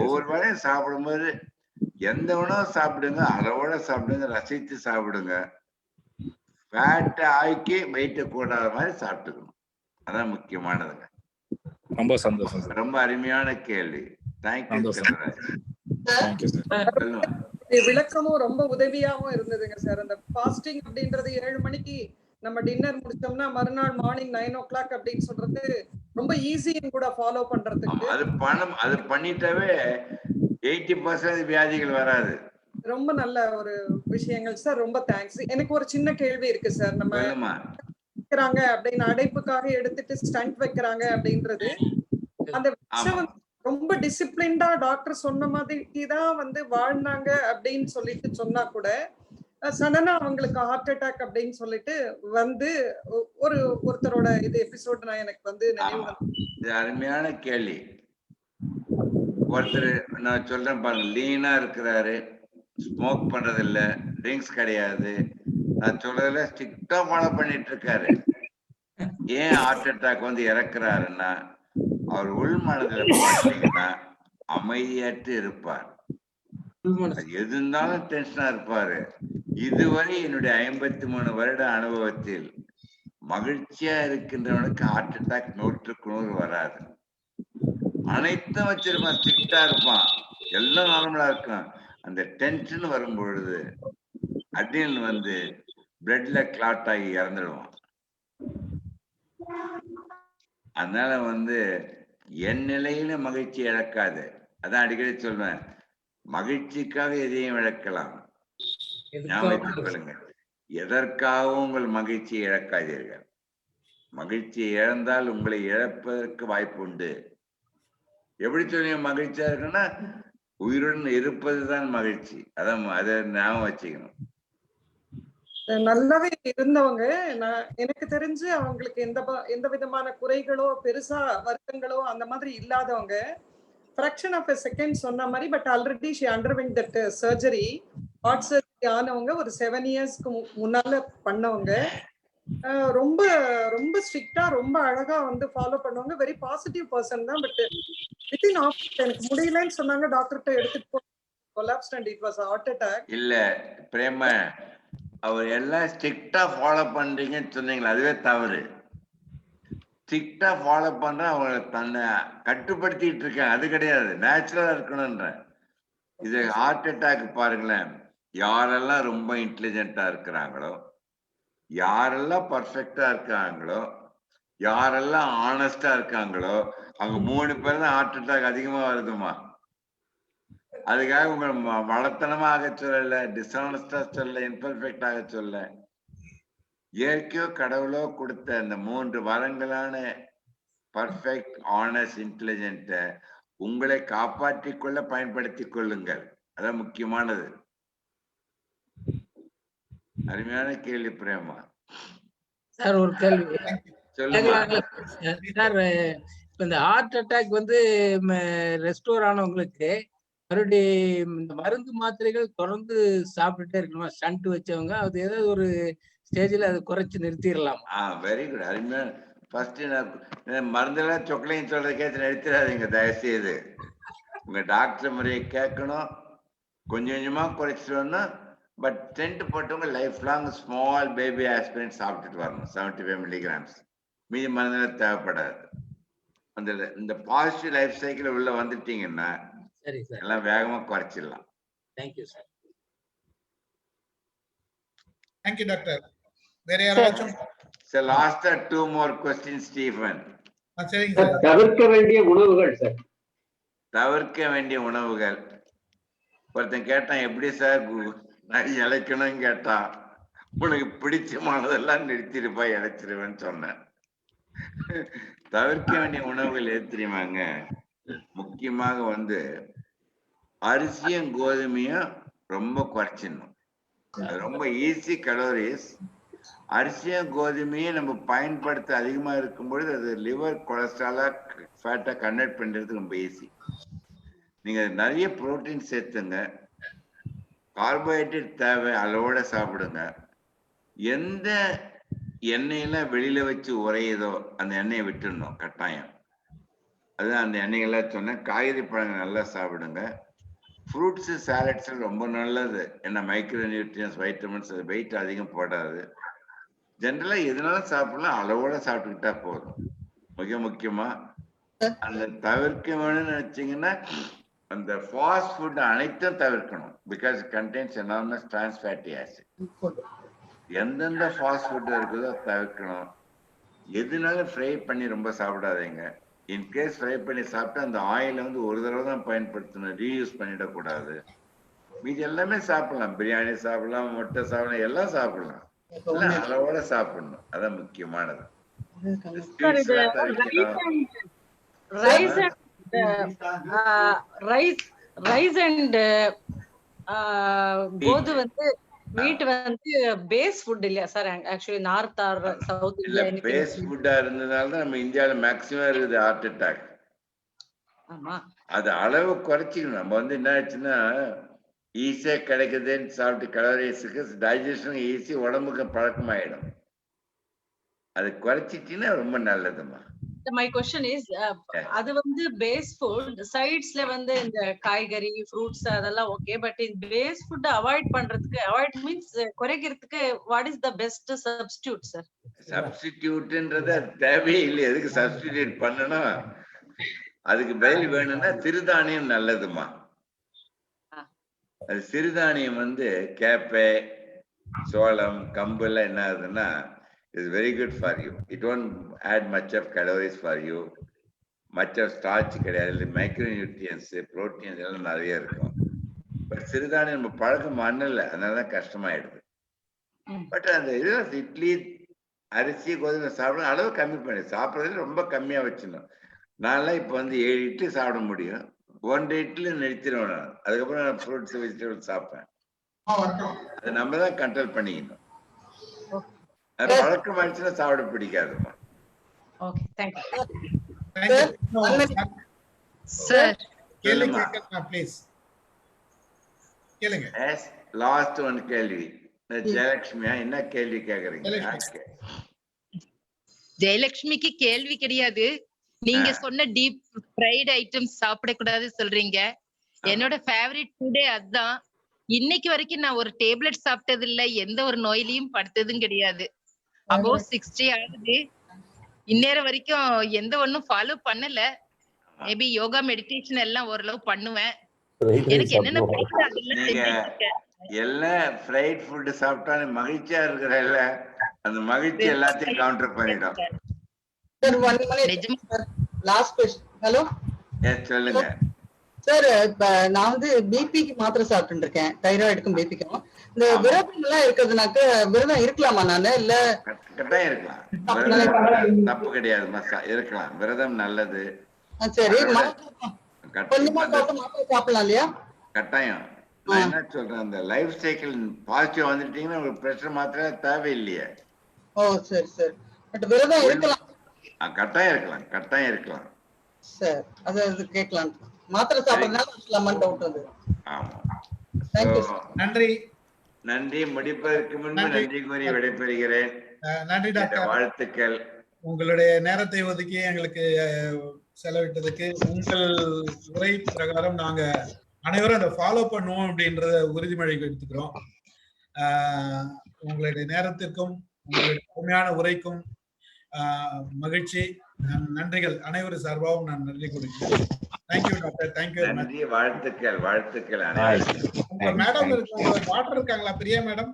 ஒவ்வொரு வேளையும் சாப்பிடும்போது எந்த உணவு சாப்பிடுங்க, அளவோட சாப்பிடுங்க, ரசித்து சாப்பிடுங்க. ஃபேட் ஆக்கி வெயிட்ட கூடாத மாதிரி சாப்பிட்டுக்கணும், அதான் முக்கியமானதுங்க.
ரொம்ப சந்தோஷம்.
ரொம்ப அருமையான கேள்வி. தேங்க்யூ.
விளக்கமும் ரொம்ப உதவியாவும் இருந்ததுங்க சார். அந்த ஃபாஸ்டிங் அப்படின்றது 7 மணிக்கு நம்ம டின்னர் முடிச்சோம்னா மறுநாள் மார்னிங் 9 o'clock அப்படின்னு சொல்றது ரொம்ப ஈஸியும் கூட ஃபாலோ பண்றதுக்கு.
அது பண்ணிட்டாவே 80% வியாதிகள் வராது.
ரொம்ப நல்ல ஒரு விஷயங்கள் சார். ரொம்ப தேங்க்ஸ். எனக்கு ஒரு சின்ன கேள்வி இருக்கு சார். நம்ம வைக்கிறாங்க அப்படின்னு அடைப்புக்காக எடுத்துட்டு ஸ்டண்ட் வைக்கிறாங்க அப்படின்றது, அந்த விஷயம் ரொம்ப டிசிப்ளின்டா டாக்டர் சொன்ன மாதிரி தான் வாழ்ந்தாங்க அப்படின்னு சொல்லிட்டு சொன்னா கூட சடனா அவங்களுக்கு ஹார்ட் அட்டாக் அப்படின்னு சொல்லிட்டு வந்து ஒருத்தரோட இது எபிசோட் நான் எனக்கு வந்து நினைவு.
இது அருமையான கேள்வி. ஒருத்தர் நான் சொல்றேன் பாருங்க, லீனா இருக்கிறாரு, ஸ்மோக் பண்றது இல்ல, ட்ரிங்க்ஸ் கிடையாது, நான் சொல்றதுல ஸ்ட்ரிக்டா ஃபாலோ பண்ணிட்டு இருக்காரு. ஏன் ஹார்ட் அட்டாக் வந்து இறக்குறாருன்னா, அவர் உள் மனதில் பார்த்தீங்கன்னா அமைதியாட்டு இருப்பார். எது இருந்தாலும் டென்ஷனா இருப்பாரு. இதுவரை என்னுடைய 53 வருட அனுபவத்தில் மகிழ்ச்சியா இருக்கின்றவனுக்கு ஹார்ட் அட்டாக் 100% வராது. அனைத்தும் வச்சிருப்பான், ஸ்ட்ரிக்டா இருப்பான், எல்லாம் நார்மலா இருக்கும். அந்த டென்ஷன் வரும் பொழுது அட்ரினல் வந்து பிளட்ல கிளாட் ஆகி இறந்துடுவான். அதனால வந்து என் நிலையில மகிழ்ச்சி இழக்காது. அதான் அடிக்கடி சொல்வேன், மகிழ்ச்சிக்காக எதையும் இழக்கலாம், ஞாபகத்துக் கொள்ளுங்கள். எதற்காகவும் உங்கள் மகிழ்ச்சியை இழக்காதீர்கள். மகிழ்ச்சியை இழந்தால் உங்களை இழப்பதற்கு வாய்ப்பு உண்டு. எப்படி சொல்லுங்க மகிழ்ச்சியா இருக்குன்னா, உயிருடன் இருப்பதுதான் மகிழ்ச்சி. அதான் அதை ஞாபகம் வச்சுக்கணும்.
நல்லாவே இருந்தவங்க, எனக்கு தெரிஞ்சு அவங்களுக்கு எந்த விதமான குறைகளோ பெருசா வருத்தங்களோ அந்த மாதிரி இல்லாதவங்க. ஃபிராக்ஷன் ஆஃப் எ செகண்ட் சொன்ன மாதிரி, but already she underwent that surgery. Heart surgery ஆனவங்க ஒரு 7 இயர்ஸ்க்கு முன்னால பண்ணவங்க. ரொம்ப ரொம்ப ஸ்ட்ரிக்டா ரொம்ப அழகா வந்து ஃபாலோ பண்ணுவாங்க. வெரி பாசிட்டிவ் பர்சன் தான். பட் வித்தின் எனக்கு முடியலன்னு சொன்னாங்க, டாக்டர்கிட்ட எடுத்துட்டு collapsed and it was heart attack.
இல்ல பிரேம, அவர் எல்லாம் ஸ்ட்ரிக்டா ஃபாலோ பண்றீங்கன்னு சொன்னீங்களா, அதுவே தவறு. ஸ்ட்ரிக்டா ஃபாலோ பண்ற அவங்க தன்னை கட்டுப்படுத்திட்டு இருக்காங்க, அது கிடையாது. நேச்சுரலா இருக்கணும்ன்ற இது ஹார்ட் அட்டாக் பாருங்களேன். யாரெல்லாம் ரொம்ப இன்டெலிஜென்ட்டா இருக்கிறாங்களோ, யாரெல்லாம் பர்ஃபெக்டா இருக்காங்களோ, யாரெல்லாம் ஆனஸ்டா இருக்காங்களோ, அவங்க 3 பேர் தான் ஹார்ட் அட்டாக் அதிகமா வருதுமா. அதுக்காக உங்களை வளத்தனமா ஆக சொல்லல, டிஸ்ஆனஸ்டா சொல்ல, இம்பர்ஃபெக்ட் ஆக சொல்ல. இயற்கையோ கடவுளோ கொடுத்த அந்த 3 வரங்களான பர்ஃபெக்ட், ஆனஸ்ட், இன்டெலிஜென்ட்ட உங்களை காப்பாற்றிக் கொள்ள பயன்படுத்திக் கொள்ளுங்கள். அதான் முக்கியமானது. அருமையான கேள்வி பிரேமா.
சார் ஒரு கேள்வி
சொல்லுங்க
சார். இப்ப இந்த ஹார்ட் அட்டாக் வந்து ரெஸ்டோர் ஆனவங்களுக்கு மறுபடியும் இந்த மருந்து மாத்திரைகள் தொடர்ந்து சாப்பிட்டுட்டே இருக்கணுமா? ஸ்டண்ட் வச்சவங்க அது ஏதாவது ஒரு ஸ்டேஜ்ல அதை குறைச்சு நிறுத்திடலாம்.
Very good. அருமையான. ஃபர்ஸ்ட் மருந்தெல்லாம் சொக்கலையும் சொல்றத கேட்டு நிறுத்திடாதீங்க தயவு செய்து. உங்க டாக்டர் முறையை கேட்கணும், கொஞ்சம் கொஞ்சமா குறைச்சிட்டோம்னா. பட் டென்ட் போட்டவங்க life long small baby aspirin சாப்பிட்டுட்டு வரணும், 75 மில்லிகிராம்ஸ். மீதி மருந்தெல்லாம் தேவைப்படாது. அந்த இந்த பாசிட்டிவ் லைஃப் சைக்கிள் உள்ள வந்துட்டீங்கன்னா
சரி சார்,
எல்லாம் வேகமா குறைச்சிடலாம்.
Thank you sir.
Thank you doctor. வேற யாராச்சும்?
சார் லாஸ்டா 2 more questions ஸ்டீஃபன்.
சரிங்க சார்.
தவிர்க்க வேண்டிய உணவுகள் சார்.
தவிர்க்க வேண்டிய உணவுகள். ஒருத்தன் கேட்டான், எப்படி சார் நான் இழைக்கணும்னு கேட்டான். உனக்கு பிடிச்சமானதெல்லாம் நிறுத்திருப்பா, இழைச்சிருவேன்னு சொன்னேன். தவிர்க்க வேண்டிய உணவுகள் எது தெரியுமாங்க? முக்கியமாக வந்து அரிசியும் கோதுமையும் ரொம்ப குறைச்சிடணும். அது ரொம்ப ஈஸி கலோரிஸ். அரிசியும் கோதுமையும் நம்ம பயன்படுத்த அதிகமா இருக்கும்பொழுது அது லிவர் கொலஸ்ட்ராலா ஃபேட்டா கன்வெர்ட் பண்றது ரொம்ப ஈஸி. நீங்க நிறைய புரோட்டீன் சேர்த்துங்க, கார்போஹைட்ரேட் தேவை அளவோட சாப்பிடுங்க. எந்த எண்ணெயெல்லாம் வெளியில வச்சு உரையுதோ அந்த எண்ணெயை விட்டுடணும் கட்டாயம். அதுதான் அந்த எண்ணெய்கள்லாம் சொன்னேன். காய்கறி பழங்கள் நல்லா சாப்பிடுங்க. ஃப்ரூட்ஸ் சாலட்ஸ் ரொம்ப நல்லது. ஏன்னா மைக்ரோ நியூட்ரியன்ஸ், வைட்டமின்ஸ், அது வெயிட் அதிகம் போடாது. ஜென்ரலா எதுனாலும் சாப்பிடலாம், அளவோட சாப்பிட்டுக்கிட்டா போதும். மிக முக்கியமா அந்த தவிர்க்க வேணும்னு நினைச்சீங்கன்னா அந்த ஃபாஸ்ட் ஃபுட் அனைத்தும் தவிர்க்கணும். Because contains enormous trans fatty acid. எந்தெந்த ஃபாஸ்ட் ஃபுட் இருக்குதோ தவிர்க்கணும். எதுனாலும் ஃப்ரை பண்ணி ரொம்ப சாப்பிடாதீங்க. இன்கேஸ் ஃப்ரை பண்ணி சாப்பிட்டா அந்த ஆயிலை வந்து ஒரு தடவை தான் பயன்படுத்தணும், ரீயூஸ் பண்ணிடக்கூடாது. மீதி எல்லாமே சாப்பிடலாம், பிரியாணி சாப்பிடலாம், முட்டை சாப்பிடலாம், எல்லாம் சாப்பிடலாம், எல்லாம் அளவோட சாப்பிடணும். அதான் முக்கியமானது.
ரைஸ் அண்ட் கோது வந்து வீட் வந்து பேஸ் ஃபுட் இல்லையா sir? Actually north or south
இல்ல
இந்தியா
பேஸ் ஃபுட்டா இருந்ததால தான் நம்ம இந்தியாவில மேக்சிமம் இருக்குது ஹார்ட் அட்டாக்.
ஆமா.
அது அளவு குறைச்சிக்கணும். நம்ம வந்து என்ன ஆச்சுன்னா ஈஸியா கிடைக்குதுன்னு சாப்பிட்டு கலோரிஸுக்கு டைஜஷன் ஈஸி, உடம்புக்கு பழக்கமாயிடும். அது குறைச்சிட்டீங்கன்னா ரொம்ப நல்லதுமா.
மை क्वेश्चन இஸ் அது வந்து பேஸ் ஃபுட் சைட்ஸ்ல வந்து இந்த காய்கறி ஃப்ரூட்ஸ் அதெல்லாம் ஓகே, பட் இந்த பேஸ் ஃபுட் அவாய்ட் பண்றதுக்கு, அவாய்ட் மீன்ஸ் குறைக்கிறதுக்கு what is the best substitute sir?
சப்ஸ்டிடியூட்ன்றது தேவையே இல்லை. எதுக்கு சப்ஸ்டிடியூட் பண்ணணும்? அதுக்கு பதில் வேணும்னா சிறுதானியம் நல்லதுமா. அது சிறுதானியம் வந்து கேப்பை, சோளம், கம்பு எல்லாம் என்ன ஆகுதுன்னா is very good for you. It won't add much of calories for you. Much of starch கிடையாது, மைக்ரோநியூட்ரியன்ஸ், புரோட்டீன்ஸ் எல்லாம் நிறைய இருக்கும். பட் சிறுதானியம் நம்ம பழக்கம் மண்ணில், அதனாலதான் கஷ்டமாயிடுது. பட் அந்த இது இட்லி, அரிசி, கோதுமை சாப்பிட அளவு கம்மி பண்ணி சாப்பிட்றது ரொம்ப கம்மியா வச்சிடணும். நான்லாம் இப்போ வந்து 7 இட்லி சாப்பிட முடியும். 1 இட்லி நிறுத்திடுவேன் நான். அதுக்கப்புறம் நான் ஃப்ரூட்ஸ், வெஜிடபிள்ஸ் சாப்பிட்டேன். அது நம்ம தான் கண்ட்ரோல் பண்ணிக்கணும். அது பழக்கம் ஆயிடுச்சுன்னா சாப்பிட பிடிக்காதுமா.
Okay, thank
you
sir.
கேள்வி கேட்கலாம் ப்ளீஸ். கேளுங்க.
எஸ், லாஸ்ட் ஒன் கேள்வி. ஜெயலட்சுமியா என்ன கேள்வி கேக்குறீங்க?
ஜெயலட்சுமிக்கு கேள்வி கிடையாது. நீங்க சொன்ன டீப் ஃப்ரைட் ஐட்டம்ஸ் சாப்பிடக்கூடாது சொல்றீங்க. என்னோட ஃபேவரட் ஃபுட்டே அதுதான். இன்னைக்கு வரைக்கும் நான் ஒரு டேப்லெட் சாப்பிட்டது இல்ல, எந்த ஒரு நோயிலையும் படுத்ததும் கிடையாது. அபோவ் 60 ஆகுது. இந்நேரம் வரைக்கும் எந்த ஒண்ணும் ஃபாலோ பண்ணல. மேபி யோகா, மெடிடேஷன் எல்லாம் ஓரளவு பண்ணுவேன். எனக்கு என்னென்ன பிடிக்குது அதெல்லாம் செஞ்சுட்டு இருக்கேன்.
எல்லாம் ஃப்ரைட் ஃபுட் சாப்பிட்டாலும் மகிழ்ச்சியா இருக்கிறல்ல, அந்த மகிழ்ச்சி எல்லாத்தையும் கவுண்டர் பண்ணிடும்.
Last question. ஹலோ
எஸ், சொல்லுங்க
சார். இப்ப நான் வந்து பிபிக்கு மாத்திரை சாப்பிட்டு இருக்கேன், தைராய்டுக்கும் பிபிக்கும். இந்த விரதம் எல்லாம் இருக்கிறதுனாக்க விரதம் இருக்கலாமா நானு? இல்ல
கட்டாயம் இருக்கலாம். விரதம் தப்பு கிடையாதுமா, இருக்கலாம். விரதம் நல்லது.
சரி, கொஞ்சமா மாத்திரை சாப்பிடலாம் இல்லையா?
கட்டாயம். நான் என்ன சொல்றேன், அந்த லைஃப் சைக்கிள் பாசிட்டிவ் வந்துட்டீங்கன்னா உங்களுக்கு பிரஷர் மாத்திரை தேவையில்லையே.
ஓ சரி சரி. பட் விரதம் இருக்கலாம்.
கட்டாயம் இருக்கலாம், கட்டாயம் இருக்கலாம்.
சரி, அது கேட்கலாம். மாத்திரை சாப்பிடறதுனால டவுட் வந்து.
ஆமா.
நன்றி.
நன்றி. முடிப்பதற்கு முன்பு நன்றி கூறி விடைபெறுகிறேன்.
நன்றி டாக்டர்.
வாழ்த்துக்கள்.
உங்களுடைய நேரத்தை ஒதுக்கி எங்களுக்கு செலவிட்டதுக்கு. உங்கள் உரை பிரகாரம் நாங்க அனைவரும் அதை ஃபாலோ பண்ணுவோம் அப்படின்றத உறுதிமொழி எடுத்துக்கிறோம். உங்களுடைய நேரத்திற்கும் உங்களுடைய உண்மையான உரைக்கும் மகிழ்ச்சி, நன்றிகள். அனைவரும் சார்பாகவும் நான் நன்றி கொடுக்கிறேன். Thank you doctor. தேங்க்யூ.
நன்றி. வாழ்த்துக்கள், வாழ்த்துக்கள்.
மேடம் டாக்டர் இருக்காங்களா? Priya madam?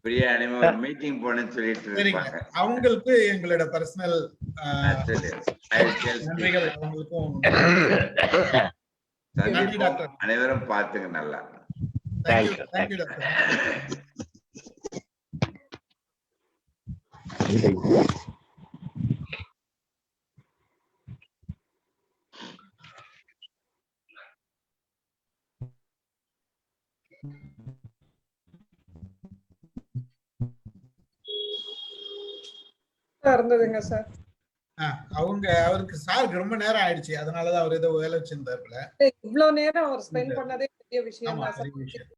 Priya animal meeting போனேன்னு சொல்லிட்டு இருக்காங்க.
அவங்களுக்கு எங்களோட பர்சனல் நன்றிகள். அவங்களுக்கும் நன்றி டாக்டர்.
அனைவரும் பார்த்துங்க நல்லா.
தேங்க்யூ. Thank you doctor.
இருந்ததுங்க சார்.
அவருக்கு சார் ரொம்ப நேரம் ஆயிடுச்சு, அதனாலதான் அவர் ஏதோ வேலை வச்சிருந்தாருல.
இவ்வளவு நேரம் அவர் ஸ்பெண்ட் பண்ணதே பெரிய விஷயம் தான் சார்.